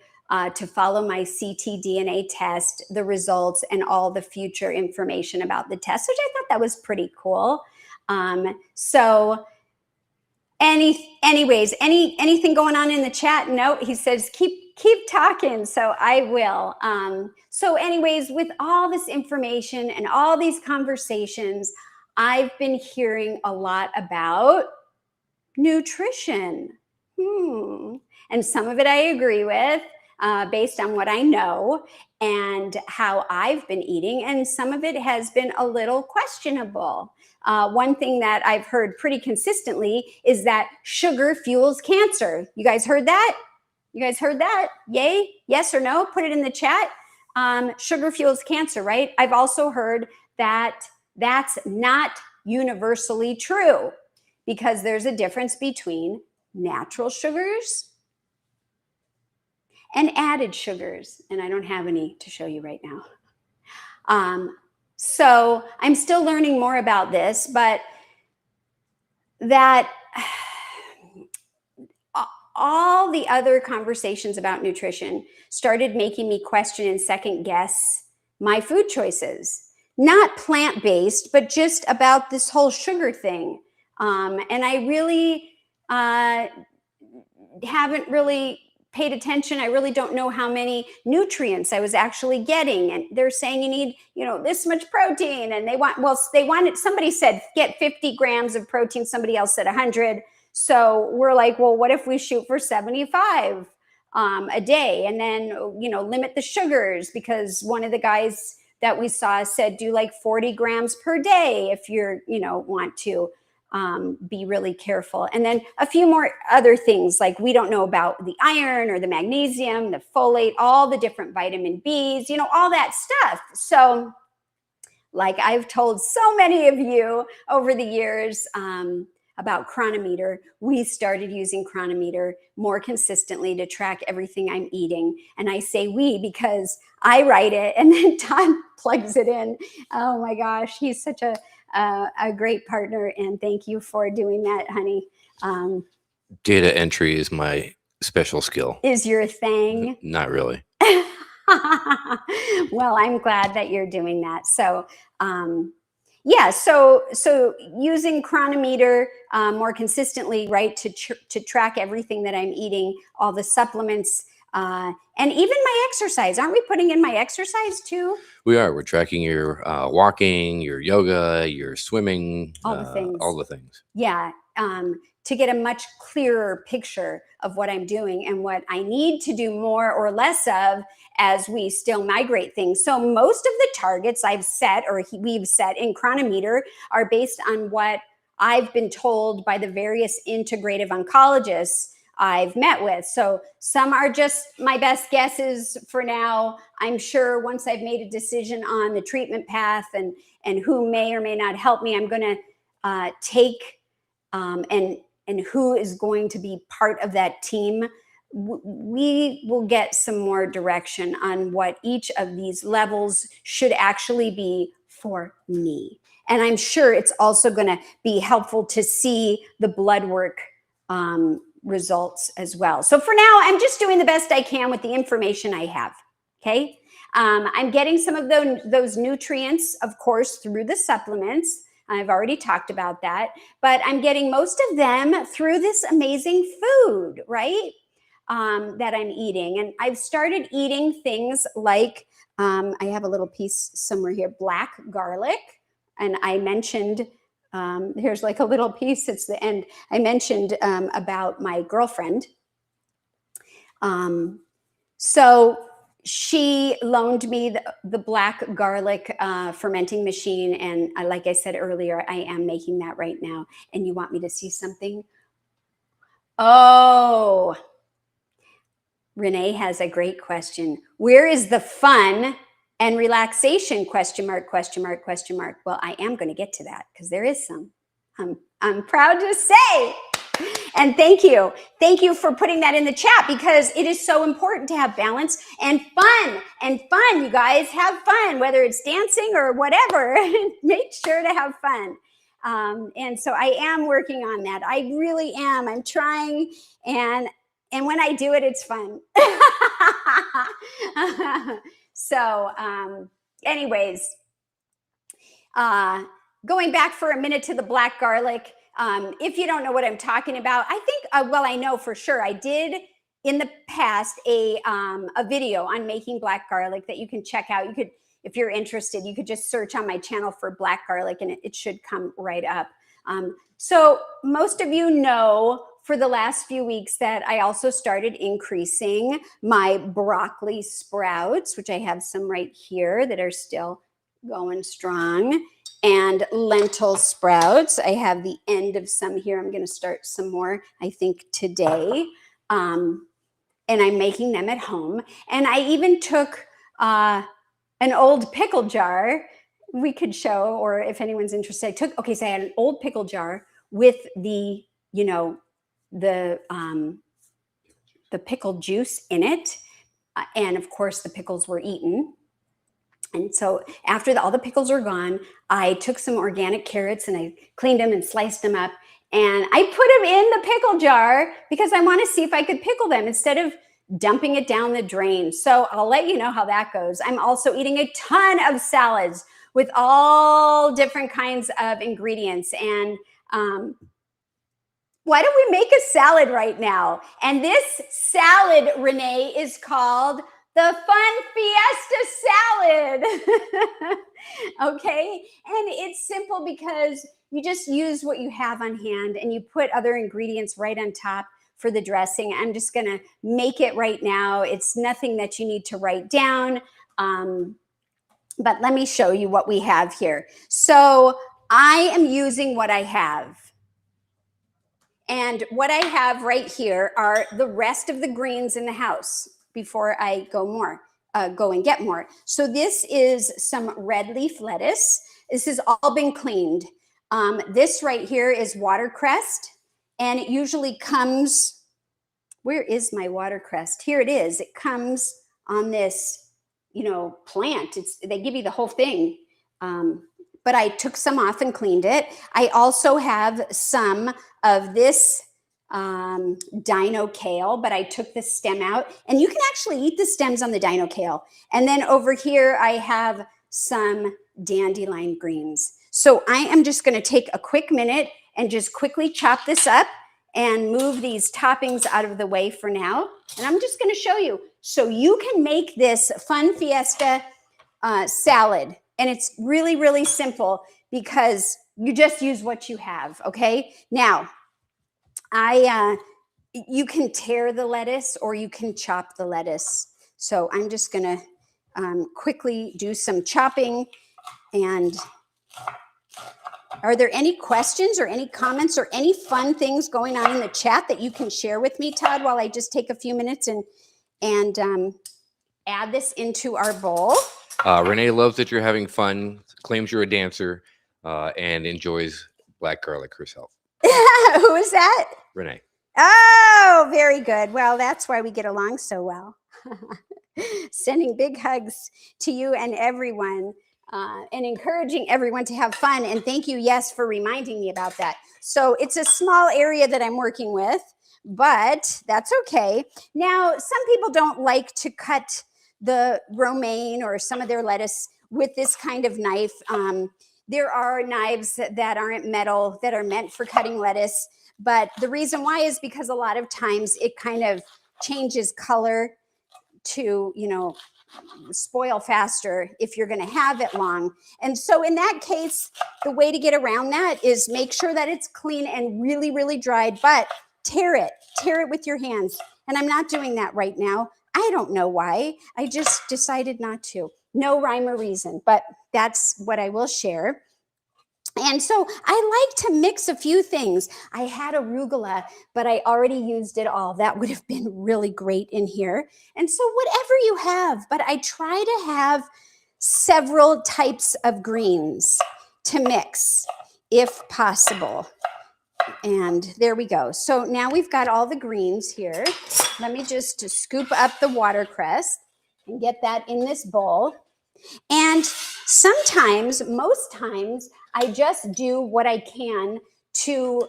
to follow my ctDNA test, the results, and all the future information about the test, which I thought that was pretty cool. So anyways, anything going on in the chat? No, he says, keep talking. So I will. So anyways, with all this information and all these conversations, I've been hearing a lot about nutrition. And some of it I agree with. Based on what I know and how I've been eating. And some of it has been a little questionable. One thing that I've heard pretty consistently is that sugar fuels cancer. You guys heard that? Yay? Yes or no? Put it in the chat. Sugar fuels cancer, right? I've also heard that that's not universally true because there's a difference between natural sugars and added sugars. And I don't have any to show you right now. So I'm still learning more about this, but that all the other conversations about nutrition started making me question and second guess my food choices. Not plant-based, but just about this whole sugar thing. And I really haven't really paid attention. I really don't know how many nutrients I was actually getting. And they're saying you need, this much protein. And they wanted, somebody said get 50 grams of protein. Somebody else said 100. So we're like, well, what if we shoot for 75 a day? And then, limit the sugars, because one of the guys that we saw said do like 40 grams per day if you're, want to be really careful. And then a few more other things, like we don't know about the iron or the magnesium, the folate, all the different vitamin Bs, all that stuff. So like I've told so many of you over the years about Chronometer, we started using Chronometer more consistently to track everything I'm eating. And I say we because I write it and then Todd plugs it in. Oh my gosh, he's such a great partner, and thank you for doing that, honey.
Data entry is my special skill.
Is your thing?
Not really.
Well, I'm glad that you're doing that. So, yeah, so using Chronometer more consistently, right, to track everything that I'm eating, all the supplements, and even my exercise. Aren't we putting in my exercise too?
We are. We're tracking your walking, your yoga, your swimming,
all the things.
All the things.
Yeah, to get a much clearer picture of what I'm doing and what I need to do more or less of as we still migrate things. So most of the targets I've set or we've set in Chronometer are based on what I've been told by the various integrative oncologists I've met with. So some are just my best guesses for now. I'm sure once I've made a decision on the treatment path and who may or may not help me, I'm going to take and who is going to be part of that team. We will get some more direction on what each of these levels should actually be for me. And I'm sure it's also going to be helpful to see the blood work results as well. So for now, I'm just doing the best I can with the information I have. Okay. I'm getting some of those nutrients, of course, through the supplements. I've already talked about that, but I'm getting most of them through this amazing food, right? That I'm eating. And I've started eating things like, I have a little piece somewhere here, black garlic. And I mentioned, here's like a little piece, it's the end. I mentioned about my girlfriend. So she loaned me the black garlic fermenting machine. And like I said earlier, I am making that right now. And you want me to see something? Oh, Renee has a great question. Where is the fun and relaxation? Question mark, question mark, question mark. Well, I am going to get to that because there is some. I'm proud to say. And thank you. Thank you for putting that in the chat because it is so important to have balance and fun. And fun, you guys, have fun, whether it's dancing or whatever. Make sure to have fun. And so I am working on that. I really am. I'm trying. And when I do it, it's fun. So anyways, going back for a minute to the black garlic. If you don't know what I'm talking about, I think, well, I know for sure I did in the past a video on making black garlic that you can check out. You could, if you're interested, you could just search on my channel for black garlic and it should come right up. So most of you know for the last few weeks that I also started increasing my broccoli sprouts, which I have some right here that are still going strong, and lentil sprouts. I have the end of some here. I'm going to start some more, I think, today. And I'm making them at home. And I even took an old pickle jar we could show, or if anyone's interested, so I had an old pickle jar with the, the pickle juice in it. And of course the pickles were eaten. And so after all the pickles were gone, I took some organic carrots and I cleaned them and sliced them up And I put them in the pickle jar because I want to see if I could pickle them instead of dumping it down the drain. So I'll let you know how that goes. I'm also eating a ton of salads with all different kinds of ingredients. And why don't we make a salad right now? And this salad, Renee, is called the Fun Fiesta Salad. Okay? And it's simple because you just use what you have on hand and you put other ingredients right on top for the dressing. I'm just going to make it right now. It's nothing that you need to write down. But let me show you what we have here. So I am using what I have. And what I have right here are the rest of the greens in the house before I go and get more. So this is some red leaf lettuce. This has all been cleaned. This right here is watercress. And it usually comes, where is my watercress? Here it is. It comes on this, plant. They give you the whole thing. But I took some off and cleaned it. I also have some of this dino kale, but I took the stem out. And you can actually eat the stems on the dino kale. And then over here, I have some dandelion greens. So I am just going to take a quick minute and just quickly chop this up and move these toppings out of the way for now. And I'm just going to show you. So you can make this Fun Fiesta salad. And it's really, really simple because you just use what you have, okay? Now, you can tear the lettuce or you can chop the lettuce. So I'm just going to quickly do some chopping. And are there any questions or any comments or any fun things going on in the chat that you can share with me, Todd, while I just take a few minutes and add this into our bowl?
Renee loves that you're having fun, claims you're a dancer, and enjoys black garlic herself.
Who is that?
Renee.
Oh, very good. Well, that's why we get along so well. Sending big hugs to you and everyone. And encouraging everyone to have fun. And thank you, yes, for reminding me about that. So it's a small area that I'm working with, but that's okay. Now, some people don't like to cut the romaine or some of their lettuce with this kind of knife. There are knives that aren't metal that are meant for cutting lettuce. But the reason why is because a lot of times it kind of changes color to, spoil faster if you're going to have it long. And so in that case, the way to get around that is make sure that it's clean and really, really dried, but tear it with your hands. And I'm not doing that right now. I don't know why. I just decided not to. No rhyme or reason, but that's what I will share. And so I like to mix a few things. I had arugula, but I already used it all. That would have been really great in here. And so whatever you have, but I try to have several types of greens to mix if possible. And there we go. So now we've got all the greens here. Let me just scoop up the watercress and get that in this bowl. And sometimes, most times, I just do what I can to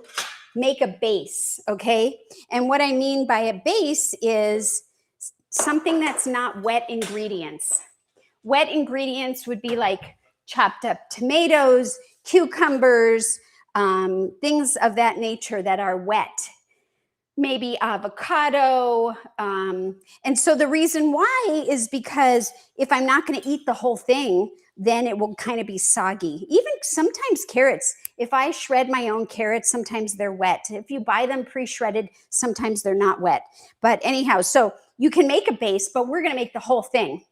make a base, okay? And what I mean by a base is something that's not wet ingredients. Wet ingredients would be like chopped up tomatoes, cucumbers, things of that nature that are wet. Maybe avocado. And so the reason why is because if I'm not going to eat the whole thing, then it will kind of be soggy. Even sometimes carrots, if I shred my own carrots, sometimes they're wet. If you buy them pre-shredded, sometimes they're not wet. But anyhow, so you can make a base, but we're going to make the whole thing.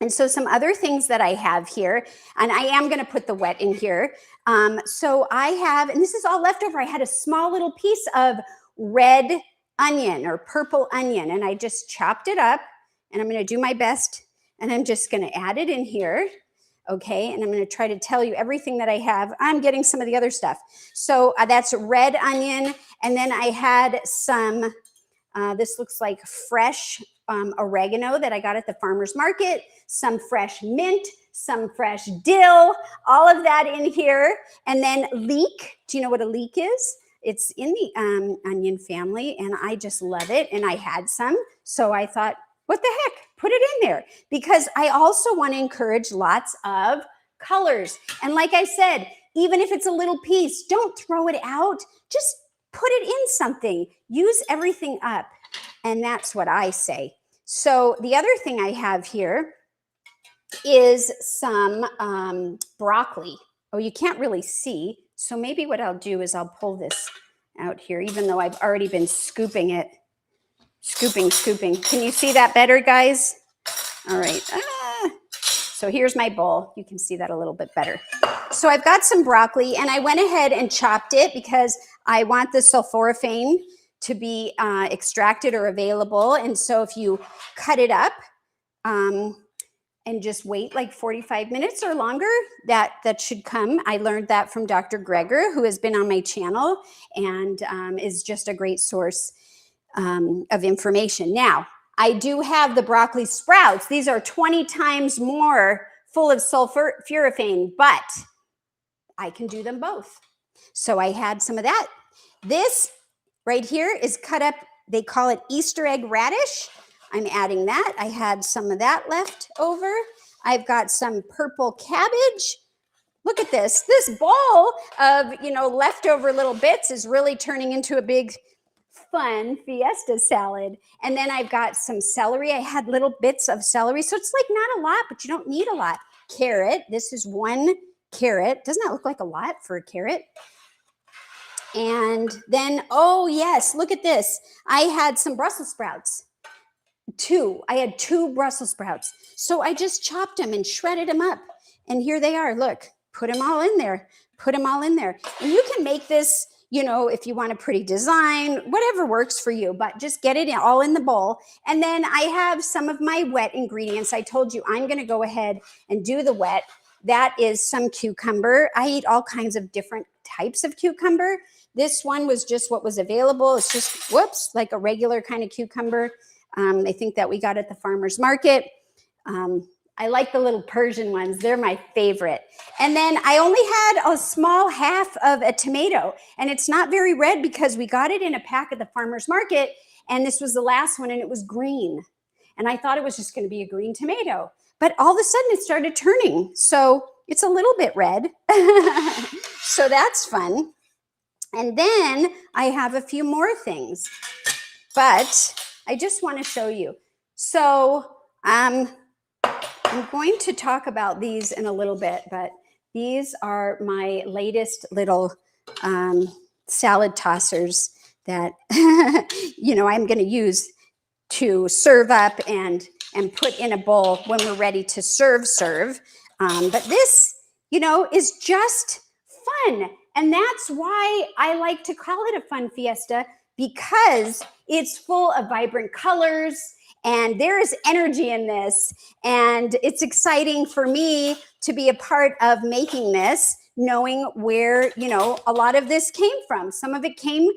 And so some other things that I have here, and I am going to put the wet in here. So I have, and this is all leftover. I had a small little piece of red onion or purple onion, and I just chopped it up, and I'm going to do my best, and I'm just going to add it in here. Okay, and I'm going to try to tell you everything that I have. I'm getting some of the other stuff. So that's red onion, and then I had some, this looks like fresh oregano that I got at the farmer's market, some fresh mint, some fresh dill, all of that in here. And then leek. Do you know what a leek is? It's in the onion family, and I just love it. And I had some, so I thought, what the heck? Put it in there, because I also want to encourage lots of colors. And like I said, even if it's a little piece, don't throw it out. Just put it in something. Use everything up. And that's what I say. So the other thing I have here is some broccoli. Oh, you can't really see. So maybe what I'll do is I'll pull this out here, even though I've already been scooping it. Scooping. Can you see that better, guys? All right. So here's my bowl. You can see that a little bit better. So I've got some broccoli, and I went ahead and chopped it because I want the sulforaphane to be extracted or available. And so if you cut it up and just wait like 45 minutes or longer, that should come. I learned that from Dr. Greger, who has been on my channel and is just a great source of information. Now, I do have the broccoli sprouts. These are 20 times more full of sulforaphane, but I can do them both. So I had some of that. This right here is cut up. They call it Easter egg radish. I'm adding that. I had some of that left over. I've got some purple cabbage. Look at this. This bowl of, leftover little bits is really turning into a big fun fiesta salad. And then I've got some celery. I had little bits of celery. So it's like not a lot, but you don't need a lot. Carrot. This is 1 carrot. Doesn't that look like a lot for a carrot? And then, oh yes, look at this. I had some Brussels sprouts. 2. I had 2 Brussels sprouts. So I just chopped them and shredded them up. And here they are. Look, put them all in there. Put them all in there. And you can make this, if you want a pretty design, whatever works for you, but just get it all in the bowl. And then I have some of my wet ingredients. I told you I'm going to go ahead and do the wet. That is some cucumber. I eat all kinds of different types of cucumber. This one was just what was available. It's just, like a regular kind of cucumber. I think that we got at the farmer's market. I like the little Persian ones. They're my favorite. And then I only had a small half of a tomato, and it's not very red because we got it in a pack at the farmer's market, and this was the last one, and it was green. And I thought it was just going to be a green tomato, but all of a sudden it started turning. So it's a little bit red. So that's fun. And then I have a few more things, but I just want to show you. So I'm going to talk about these in a little bit, but these are my latest little salad tossers that, I'm going to use to serve up and put in a bowl when we're ready to serve. But this, is just fun. And that's why I like to call it a fun fiesta, because it's full of vibrant colors and there is energy in this. And it's exciting for me to be a part of making this, knowing where, a lot of this came from. Some of it came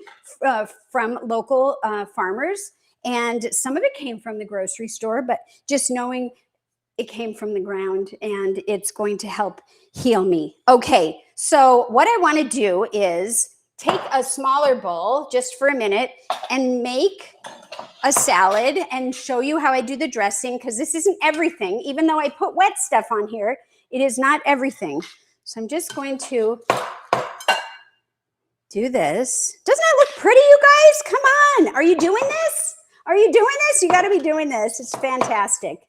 from local farmers, and some of it came from the grocery store, but just knowing it came from the ground and it's going to help heal me. Okay, so what I want to do is take a smaller bowl just for a minute and make a salad and show you how I do the dressing, because this isn't everything. Even though I put wet stuff on here, it is not everything. So I'm just going to do this. Doesn't that look pretty, you guys? Come on. Are you doing this? Are you doing this? You got to be doing this. It's fantastic.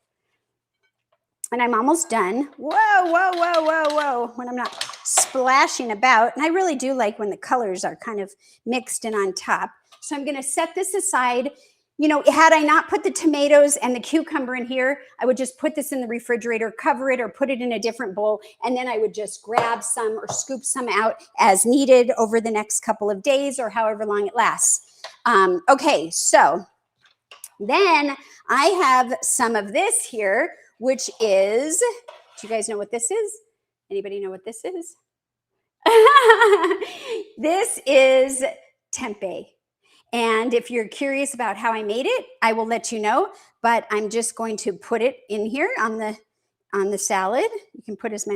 And I'm almost done. Whoa. When I'm not splashing about. And I really do like when the colors are kind of mixed and on top. So I'm going to set this aside. Had I not put the tomatoes and the cucumber in here, I would just put this in the refrigerator, cover it, or put it in a different bowl. And then I would just grab some or scoop some out as needed over the next couple of days or however long it lasts. Okay, so then I have some of this here, which is, do you guys know what this is? Anybody know what this is? This is tempeh. And if you're curious about how I made it, I will let you know, but I'm just going to put it in here on the salad. You can put as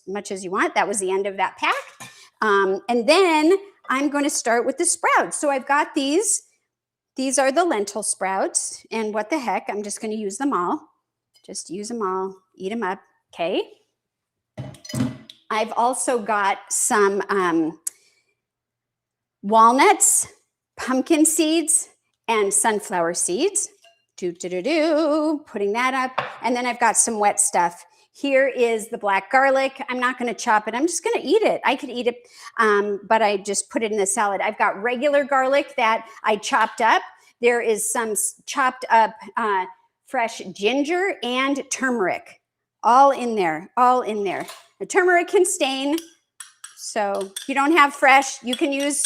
much as you want. That was the end of that pack. And then I'm going to start with the sprouts. So I've got these. These are the lentil sprouts. And what the heck, I'm just going to use them all. Just use them all. Eat them up. Okay. I've also got some walnuts, pumpkin seeds, and sunflower seeds. Putting that up. And then I've got some wet stuff. Here is the black garlic. I'm not going to chop it. I'm just going to eat it. I could eat it, but I just put it in the salad. I've got regular garlic that I chopped up. There is some chopped up fresh ginger and turmeric. All in there. All in there. The turmeric can stain. So if you don't have fresh, you can use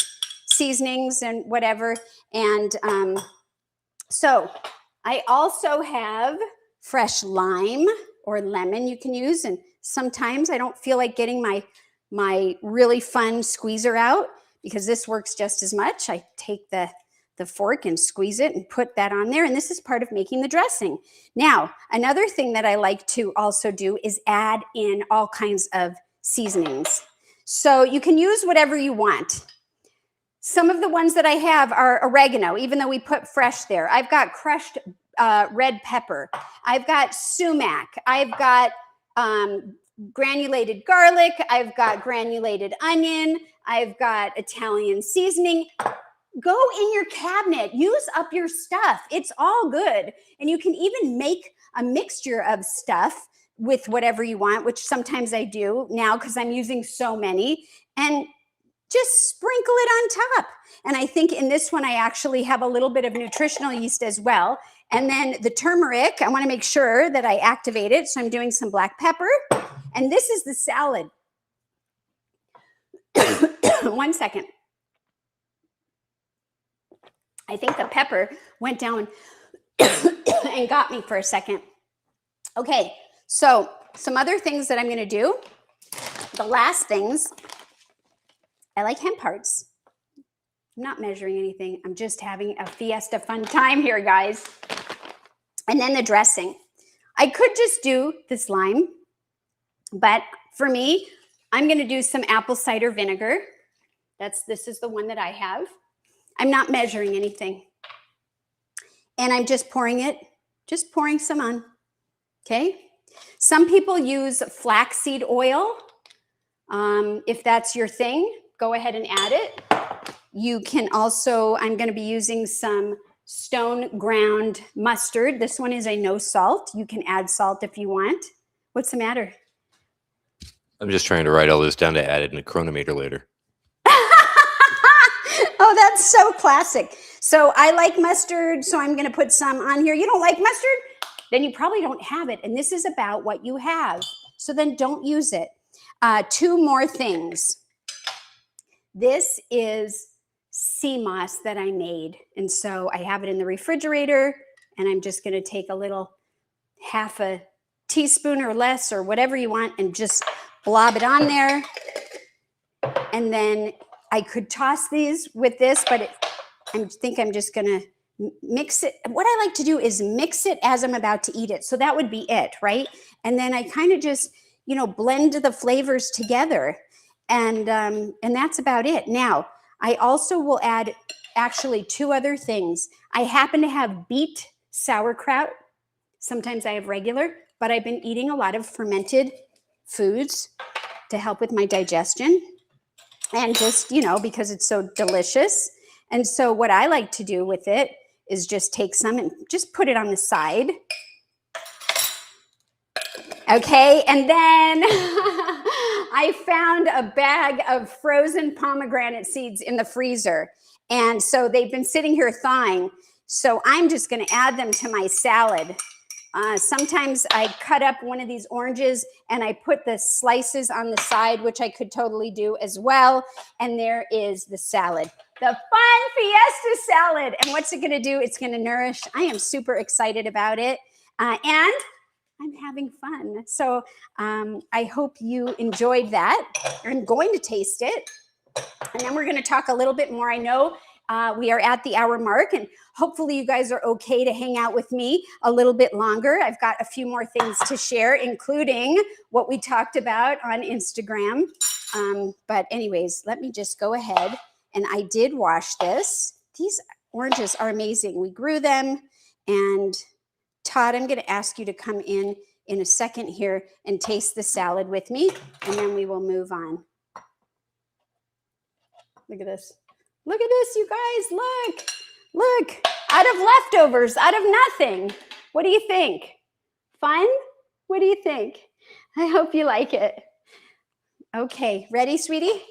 seasonings and whatever. And so I also have fresh lime or lemon you can use. And sometimes I don't feel like getting my really fun squeezer out because this works just as much. I take the fork and squeeze it and put that on there. And this is part of making the dressing. Now, another thing that I like to also do is add in all kinds of seasonings. So you can use whatever you want. Some of the ones that I have are oregano, even though we put fresh there. I've got crushed red pepper. I've got sumac. I've got granulated garlic. I've got granulated onion. I've got Italian seasoning. Go in your cabinet. Use up your stuff. It's all good. And you can even make a mixture of stuff with whatever you want, which sometimes I do now because I'm using so many. And just sprinkle it on top. And I think in this one, I actually have a little bit of nutritional yeast as well. And then the turmeric, I want to make sure that I activate it. So I'm doing some black pepper. And this is the salad. 1 second. I think the pepper went down and got me for a second. Okay, so some other things that I'm going to do. The last things, I like hemp hearts. I'm not measuring anything. I'm just having a fiesta fun time here, guys. And then the dressing. I could just do this lime, but for me, I'm going to do some apple cider vinegar. This is the one that I have. I'm not measuring anything. And I'm just pouring some on. Okay? Some people use flaxseed oil. If that's your thing, go ahead and add it. You can also, I'm going to be using some stone ground mustard. This one is a no salt. You can add salt if you want. What's the matter?
I'm just trying to write all this down to add it in a chronometer later.
Oh, that's so classic. So I like mustard, so I'm going to put some on here. You don't like mustard? Then you probably don't have it. And this is about what you have. So then don't use it. 2 more things. This is sea moss that I made. And so I have it in the refrigerator, and I'm just going to take a little half a teaspoon or less or whatever you want and just blob it on there. And then I could toss these with this, but I think I'm just going to mix it. What I like to do is mix it as I'm about to eat it. So that would be it, right? And then I kind of just, blend the flavors together. And that's about it. Now, I also will add actually 2 other things. I happen to have beet sauerkraut. Sometimes I have regular, but I've been eating a lot of fermented foods to help with my digestion. And just, because it's so delicious. And so what I like to do with it is just take some and just put it on the side. Okay, and then I found a bag of frozen pomegranate seeds in the freezer. And so they've been sitting here thawing. So I'm just going to add them to my salad. Sometimes I cut up one of these oranges and I put the slices on the side, which I could totally do as well. And there is the salad, the fun fiesta salad. And what's it going to do? It's going to nourish. I am super excited about it. And I'm having fun. So I hope you enjoyed that. I'm going to taste it. And then we're going to talk a little bit more. I know we are at the hour mark, and hopefully you guys are okay to hang out with me a little bit longer. I've got a few more things to share, including what we talked about on Instagram. But anyways, let me just go ahead And I did wash this. These oranges are amazing. We grew them. And Todd, I'm going to ask you to come in a second here and taste the salad with me, and then we will move on. Look at this. Look at this, you guys. Look. Look. Out of leftovers, out of nothing. What do you think? Fun? What do you think? I hope you like it. Okay, ready, sweetie?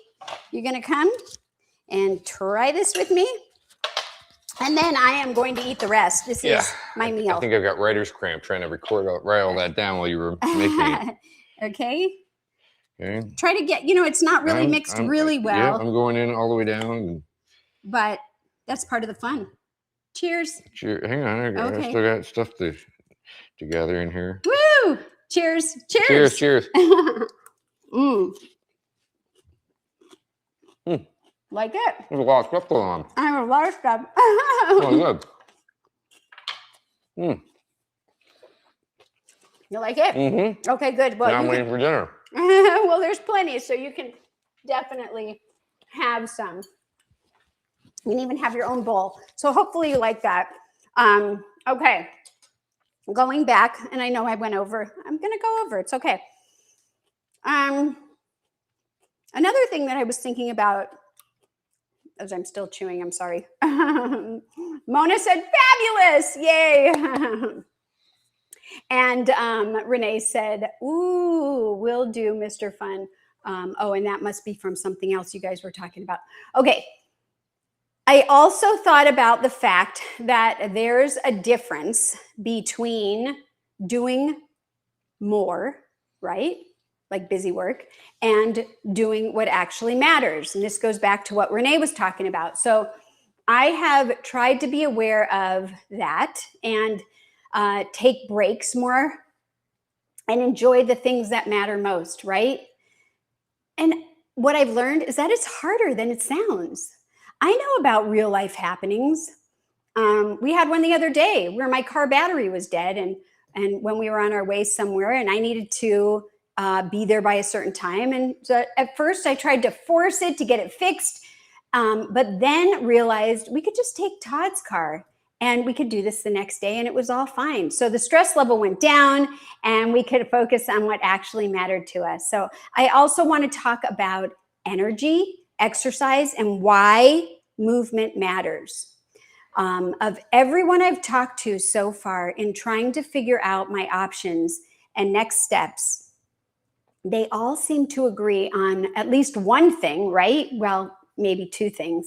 You're going to come and try this with me? And then I am going to eat the rest. This is my meal.
I think I've got writer's cramp trying to write all that down while you were making it.
Okay.
Okay.
Try to get, it's not really mixed really well.
Yeah, I'm going in all the way down.
But that's part of the fun. Cheers.
Cheers. Hang on. I still got stuff to gather in here.
Woo! Cheers. Cheers.
Cheers.
Like it?
There's a lot of stuff going on.
I have a lot of stuff.
Oh, good.
You like it?
Mm-hmm.
Okay, good. Well,
now I'm waiting for dinner.
Well, there's plenty, so you can definitely have some. You can even have your own bowl. So hopefully you like that. Okay. Going back, and I know I went over. I'm going to go over. It's okay. Another thing that I was thinking about, as I'm still chewing, I'm sorry. Mona said, fabulous. Yay. And Renee said, ooh, will do, Mr. Fun. And that must be from something else you guys were talking about. Okay. I also thought about the fact that there's a difference between doing more, right? Like busy work, and doing what actually matters. And this goes back to what Renee was talking about. So I have tried to be aware of that and take breaks more and enjoy the things that matter most, right? And what I've learned is that it's harder than it sounds. I know about real life happenings. We had one the other day where my car battery was dead, and when we were on our way somewhere, and I needed to be there by a certain time. And so at first I tried to force it to get it fixed, but then realized we could just take Todd's car and we could do this the next day, and it was all fine. So the stress level went down and we could focus on what actually mattered to us. So I also want to talk about energy, exercise, and why movement matters. Of everyone I've talked to so far in trying to figure out my options and next steps, they all seem to agree on at least one thing, right? Well, maybe two things,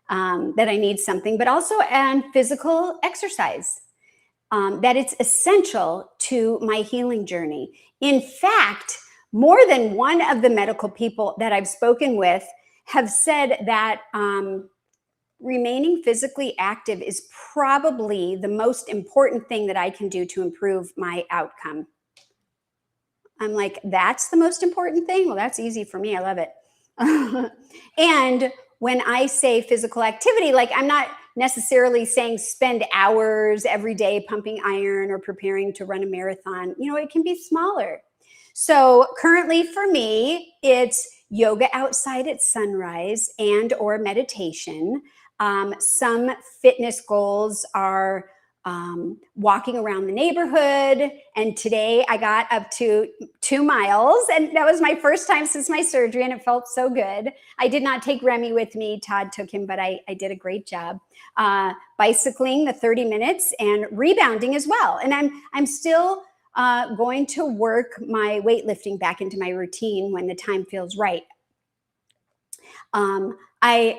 that I need something, but also on physical exercise, that it's essential to my healing journey. In fact, more than one of the medical people that I've spoken with have said that remaining physically active is probably the most important thing that I can do to improve my outcome. I'm like, that's the most important thing? Well, that's easy for me. I love it. And when I say physical activity, like I'm not necessarily saying spend hours every day pumping iron or preparing to run a marathon. It can be smaller. So currently for me, it's yoga outside at sunrise and or meditation. Some fitness goals are walking around the neighborhood. And today I got up to 2 miles, and that was my first time since my surgery, and it felt so good. I did not take Remy with me. Todd took him, but I did a great job. Bicycling the 30 minutes and rebounding as well. And I'm still going to work my weightlifting back into my routine when the time feels right. I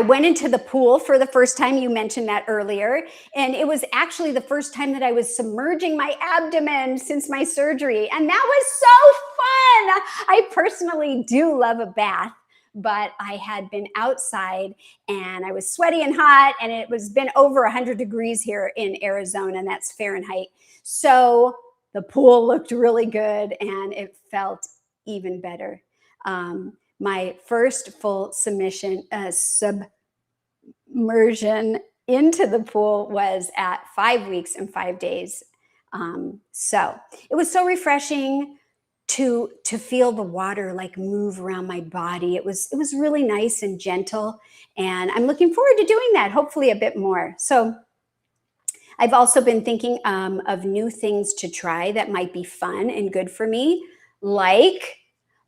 went into the pool for the first time. You mentioned that earlier. And it was actually the first time that I was submerging my abdomen since my surgery. And that was so fun. I personally do love a bath, but I had been outside and I was sweaty and hot, and it was been over 100 degrees here in Arizona, and that's Fahrenheit. So the pool looked really good and it felt even better. My first full submersion into the pool was at 5 weeks and 5 days. So it was so refreshing. to feel the water like move around my body. It was really nice and gentle, and I'm looking forward to doing that, hopefully a bit more. So I've also been thinking of new things to try that might be fun and good for me, like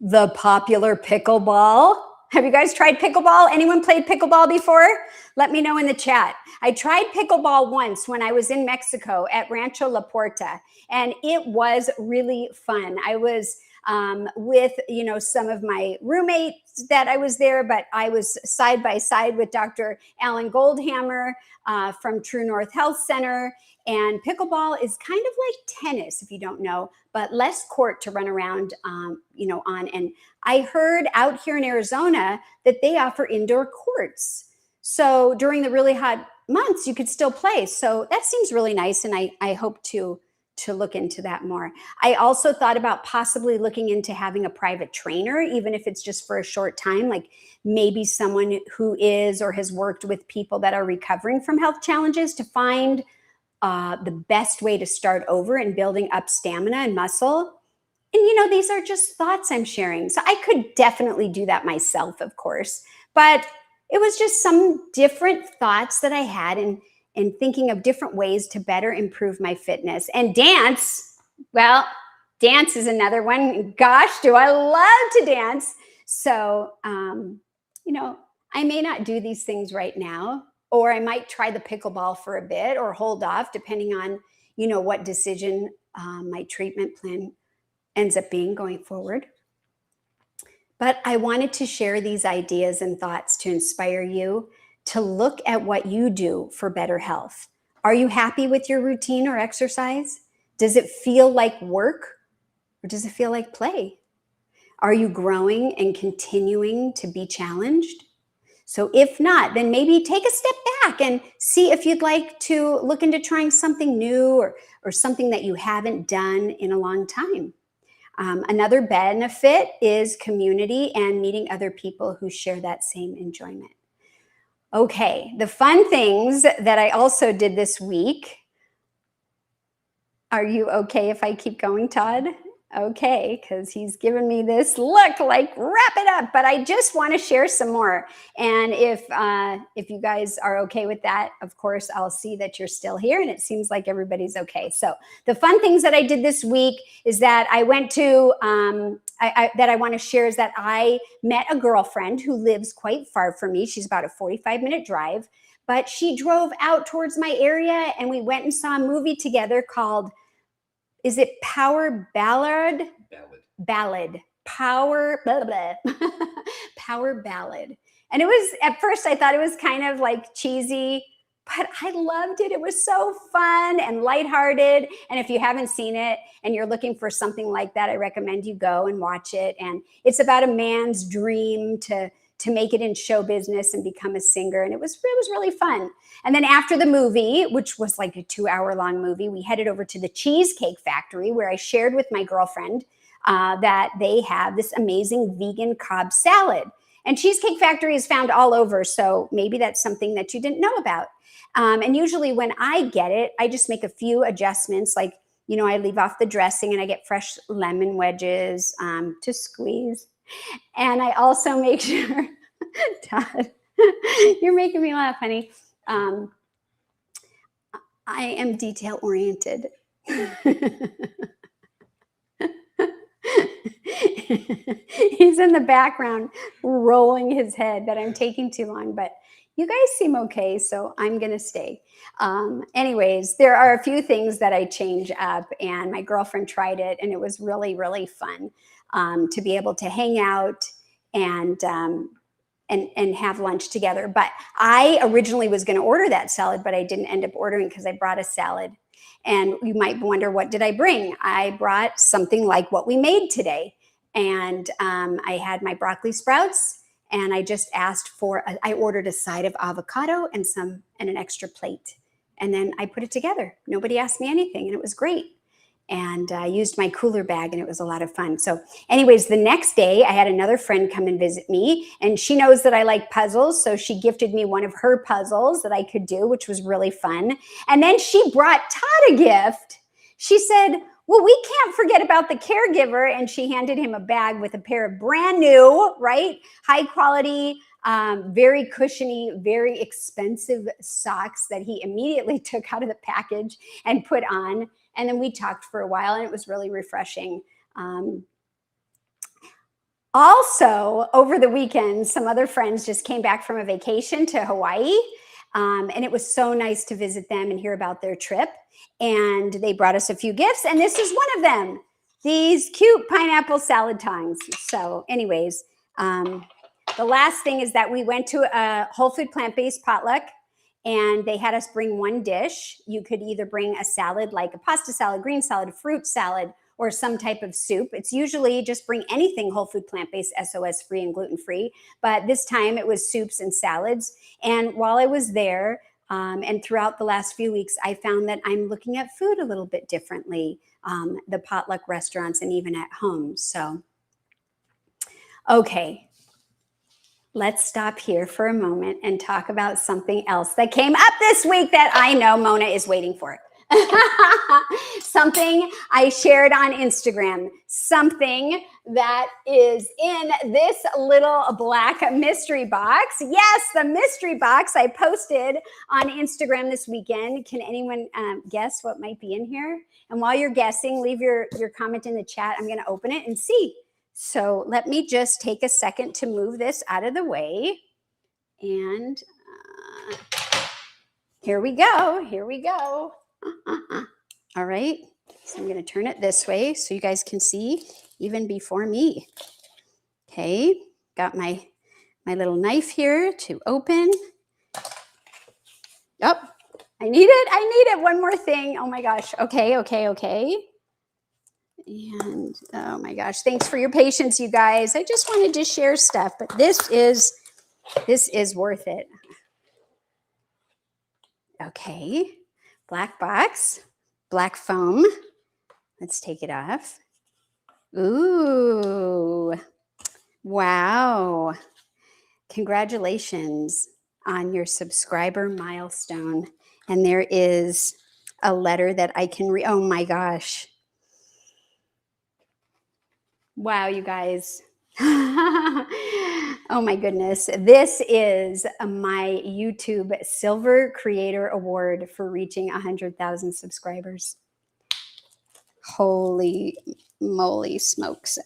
the popular pickleball. Have you guys tried pickleball? Anyone played pickleball before? Let me know in the chat. I tried pickleball once when I was in Mexico at Rancho La Porta, and it was really fun. I was with, some of my roommates that I was there, but I was side by side with Dr. Alan Goldhammer from True North Health Center. And pickleball is kind of like tennis, if you don't know, but less court to run around, on. And I heard out here in Arizona that they offer indoor courts. So during the really hot months, you could still play. So that seems really nice. And I hope to look into that more. I also thought about possibly looking into having a private trainer, even if it's just for a short time, like maybe someone who is or has worked with people that are recovering from health challenges to find the best way to start over and building up stamina and muscle. And, these are just thoughts I'm sharing. So I could definitely do that myself, of course, but it was just some different thoughts that I had in thinking of different ways to better improve my fitness. And dance, well, dance is another one. Gosh, do I love to dance. So, I may not do these things right now, or I might try the pickleball for a bit or hold off, depending on, what decision my treatment plan ends up being going forward. But I wanted to share these ideas and thoughts to inspire you to look at what you do for better health. Are you happy with your routine or exercise? Does it feel like work, or does it feel like play? Are you growing and continuing to be challenged? So if not, then maybe take a step back and see if you'd like to look into trying something new or something that you haven't done in a long time. Another benefit is community and meeting other people who share that same enjoyment. Okay, the fun things that I also did this week. Are you okay if I keep going, Todd? Okay, because he's given me this look like wrap it up, but I just want to share some more. And if you guys are okay with that, of course, I'll see that you're still here, and it seems like everybody's okay. So the fun things that I did this week is that I went to, that I want to share is that I met a girlfriend who lives quite far from me. She's about a 45-minute drive, but she drove out towards my area, and we went and saw a movie together called, is it Power Ballad? Ballad. Power, blah, blah, blah. Power Ballad. And it was, at first I thought it was kind of like cheesy, but I loved it. It was so fun and lighthearted. And if you haven't seen it and you're looking for something like that, I recommend you go and watch it. And it's about a man's dream to make it in show business and become a singer. And it was really fun. And then after the movie, which was like a 2-hour-long movie, we headed over to the Cheesecake Factory, where I shared with my girlfriend that they have this amazing vegan Cobb salad. And Cheesecake Factory is found all over, so maybe that's something that you didn't know about. And usually when I get it, I just make a few adjustments, like, I leave off the dressing and I get fresh lemon wedges to squeeze. And I also make sure, Todd, you're making me laugh, honey. I am detail oriented. He's in the background rolling his head that I'm taking too long, but you guys seem okay, so I'm going to stay. Anyways, there are a few things that I change up, and my girlfriend tried it, and it was really fun to be able to hang out and have lunch together. But I originally was going to order that salad, but I didn't end up ordering because I brought a salad. And you might wonder, what did I bring? I brought something like what we made today. And I had my broccoli sprouts, and I just asked I ordered a side of avocado and an extra plate. And then I put it together. Nobody asked me anything, and it was great. And I used my cooler bag, and it was a lot of fun. So anyways, the next day I had another friend come and visit me, and she knows that I like puzzles. So she gifted me one of her puzzles that I could do, which was really fun. And then she brought Todd a gift. She said, Well, we can't forget about the caregiver. And she handed him a bag with a pair of brand new, right? High quality, very cushiony, very expensive socks that he immediately took out of the package and put on. And then we talked for a while, and it was really refreshing. Also, over the weekend, some other friends just came back from a vacation to Hawaii. And it was so nice to visit them and hear about their trip. And they brought us a few gifts, and this is one of them, these cute pineapple salad tongs. So anyways, the last thing is that we went to a whole food plant-based potluck, and they had us bring one dish. You could either bring a salad, like a pasta salad, green salad, fruit salad, or some type of soup. It's usually just bring anything whole food plant-based, SOS free and gluten-free. But this time it was soups and salads. And while I was there, and throughout the last few weeks, I found that I'm looking at food a little bit differently, the potluck restaurants and even at home. So, okay, let's stop here for a moment and talk about something else that came up this week that I know Mona is waiting for. Something I shared on Instagram, something that is in this little black mystery box. Yes, the mystery box I posted on Instagram this weekend. Can anyone guess what might be in here? And while you're guessing, leave your comment in the chat. I'm going to open it and see. So let me just take a second to move this out of the way. And here we go. Here we go. All right, so I'm going to turn it this way so you guys can see even before me. Okay, got my little knife here to open. Oh, I need it. One more thing. Oh my gosh. Okay. And oh my gosh, thanks for your patience, you guys. I just wanted to share stuff, but this is worth it. Okay, black box. Black foam. Let's take it off. Ooh, wow. Congratulations on your subscriber milestone. And there is a letter that I can read. Oh my gosh. Wow, you guys. Oh my goodness. This is my YouTube Silver Creator Award for reaching 100,000 subscribers. Holy moly smokes.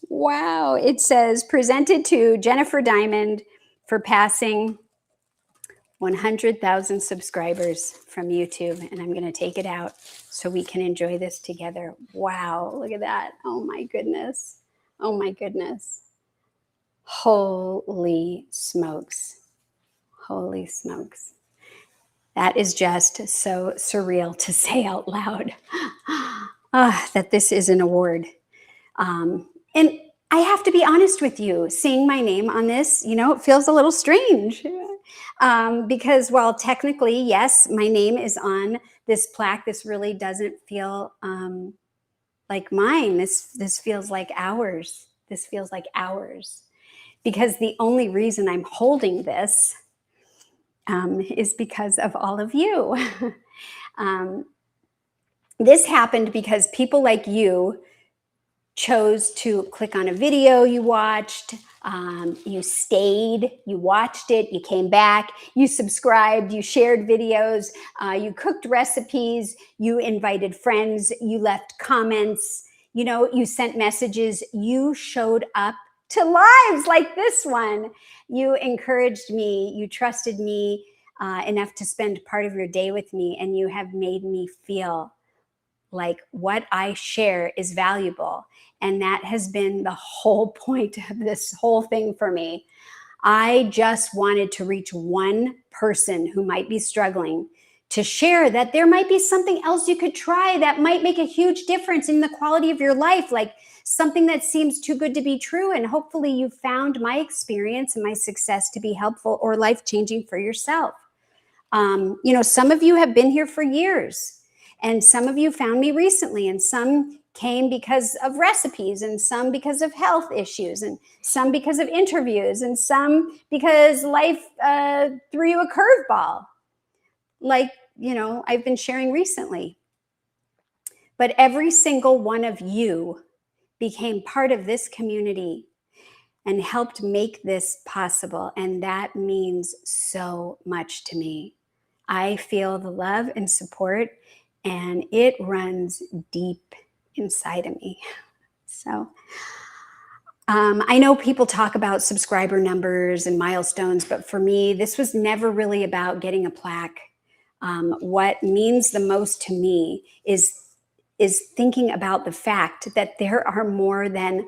Wow. It says presented to Jennifer Diamond for passing 100,000 subscribers from YouTube. And I'm going to take it out so we can enjoy this together. Wow. Look at that. Oh my goodness. Oh my goodness. Holy smokes. Holy smokes. That is just so surreal to say out loud that this is an award. And I have to be honest with you, seeing my name on this, it feels a little strange because while technically, yes, my name is on this plaque, this really doesn't feel like mine. This feels like ours. This feels like ours because the only reason I'm holding this is because of all of you. This happened because people like you chose to click on a video you watched, you stayed, you watched it, you came back, you subscribed, you shared videos, you cooked recipes, you invited friends, you left comments, you sent messages, you showed up to lives like this one. You encouraged me, you trusted me enough to spend part of your day with me, and you have made me feel like what I share is valuable. And that has been the whole point of this whole thing for me. I just wanted to reach one person who might be struggling to share that there might be something else you could try that might make a huge difference in the quality of your life, like something that seems too good to be true. And hopefully you found my experience and my success to be helpful or life-changing for yourself. Some of you have been here for years, and some of you found me recently, and some came because of recipes, and some because of health issues, and some because of interviews, and some because life threw you a curveball, like, I've been sharing recently. but every single one of you became part of this community and helped make this possible. And that means so much to me. I feel the love and support, and it runs deep inside of me. So I know people talk about subscriber numbers and milestones, but for me, this was never really about getting a plaque. What means the most to me is thinking about the fact that there are more than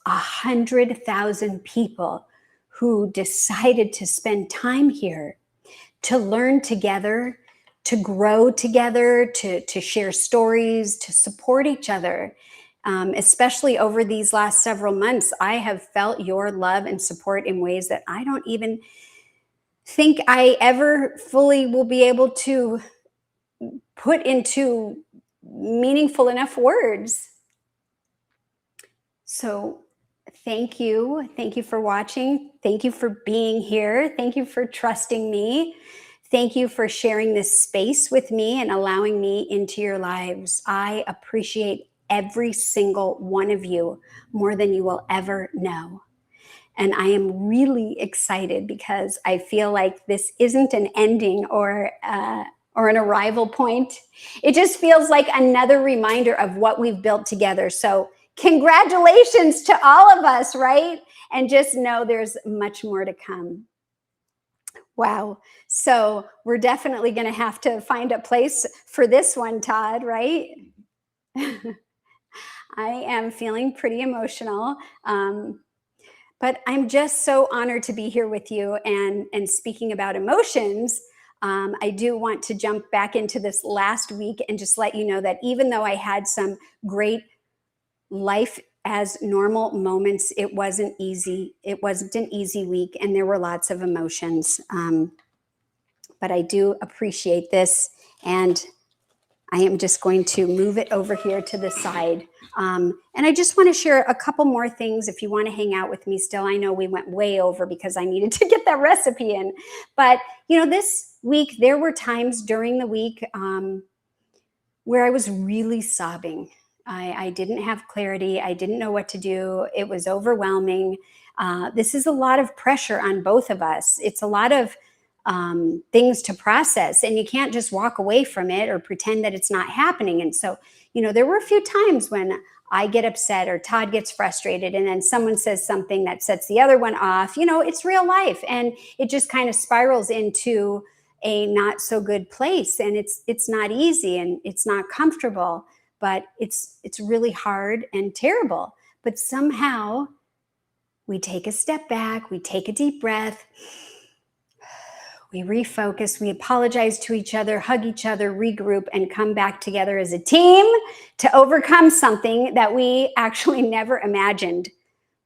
100,000 people who decided to spend time here, to learn together, to grow together, to share stories, to support each other. Especially over these last several months, I have felt your love and support in ways that I don't even think I ever fully will be able to put into meaningful enough words. So thank you. Thank you for watching. Thank you for being here. Thank you for trusting me. Thank you for sharing this space with me and allowing me into your lives. I appreciate every single one of you more than you will ever know. And I am really excited because I feel like this isn't an ending or an arrival point. It just feels like another reminder of what we've built together. So congratulations to all of us, right? And just know there's much more to come. Wow. So we're definitely going to have to find a place for this one, Todd, right? I am feeling pretty emotional. But I'm just so honored to be here with you. And speaking about emotions, I do want to jump back into this last week and just let you know that even though I had some great life as normal moments, it wasn't easy. It wasn't an easy week, and there were lots of emotions. But I do appreciate this, and I am just going to move it over here to the side. And I just want to share a couple more things if you want to hang out with me still. I know we went way over because I needed to get that recipe in. But, you know, this week, there were times during the week where I was really sobbing. I didn't have clarity. I didn't know what to do. It was overwhelming. This is a lot of pressure on both of us. It's a lot of things to process, and you can't just walk away from it or pretend that it's not happening. And so, you know, there were a few times when I get upset or Todd gets frustrated, and then someone says something that sets the other one off. You know, it's real life, and it just kind of spirals into a not so good place. And it's not easy, and it's not comfortable, but it's really hard and terrible. But somehow we take a step back, we take a deep breath, we refocus, we apologize to each other, hug each other, regroup, and come back together as a team to overcome something that we actually never imagined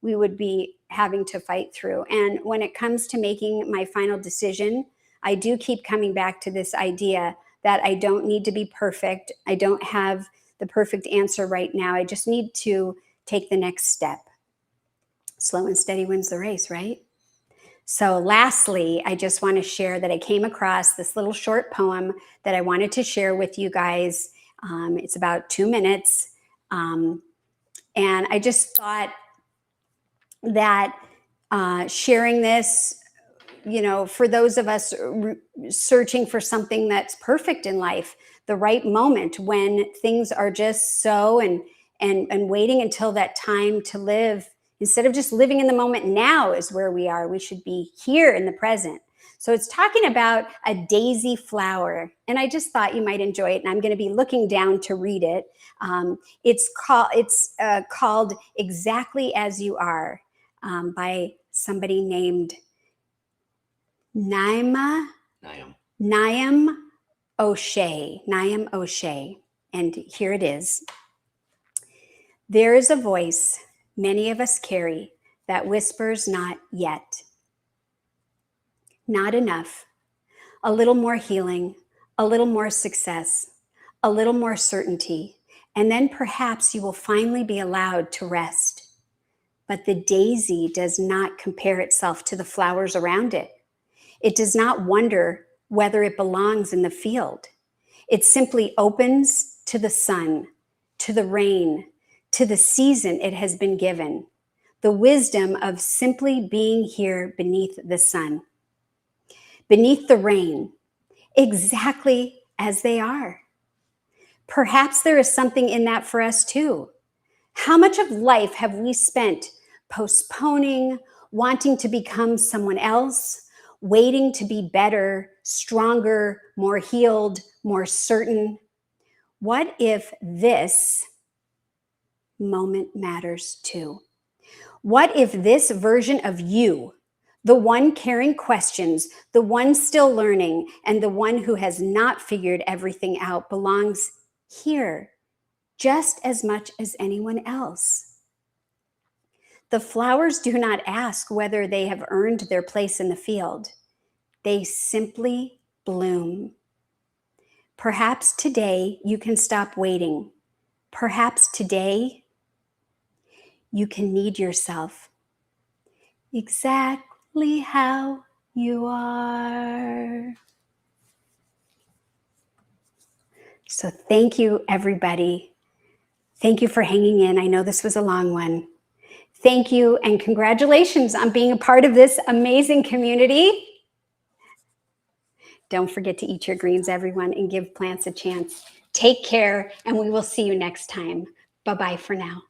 we would be having to fight through. And when it comes to making my final decision, I do keep coming back to this idea that I don't need to be perfect. I don't have the perfect answer right now. I just need to take the next step. Slow and steady wins the race, right? So lastly, I just want to share that I came across this little short poem that I wanted to share with you guys. It's about 2 minutes. And I just thought that sharing this, you know, for those of us searching for something that's perfect in life, the right moment when things are just so, and waiting until that time to live, instead of just living in the moment now is where we are. We should be here in the present. So it's talking about a daisy flower, and I just thought you might enjoy it, and I'm going to be looking down to read it. It's called Exactly As You Are, by somebody named Naim O'Shea. And here it is. There is a voice many of us carry that whispers not yet. Not enough. A little more healing, a little more success, a little more certainty, and then perhaps you will finally be allowed to rest. But the daisy does not compare itself to the flowers around it. It does not wonder whether it belongs in the field. It simply opens to the sun to the rain, to the season it has been given, the wisdom of simply being here beneath the sun, beneath the rain, exactly as they are. Perhaps there is something in that for us too. How much of life have we spent postponing, wanting to become someone else, waiting to be better, stronger, more healed, more certain? What if this moment matters too? What if this version of you, the one carrying questions, the one still learning, and the one who has not figured everything out, belongs here just as much as anyone else? The flowers do not ask whether they have earned their place in the field. They simply bloom. Perhaps today you can stop waiting. Perhaps today you can need yourself exactly how you are. So thank you, everybody. Thank you for hanging in. I know this was a long one. Thank you and congratulations on being a part of this amazing community. Don't forget to eat your greens, everyone, and give plants a chance. Take care, and we will see you next time. Bye-bye for now.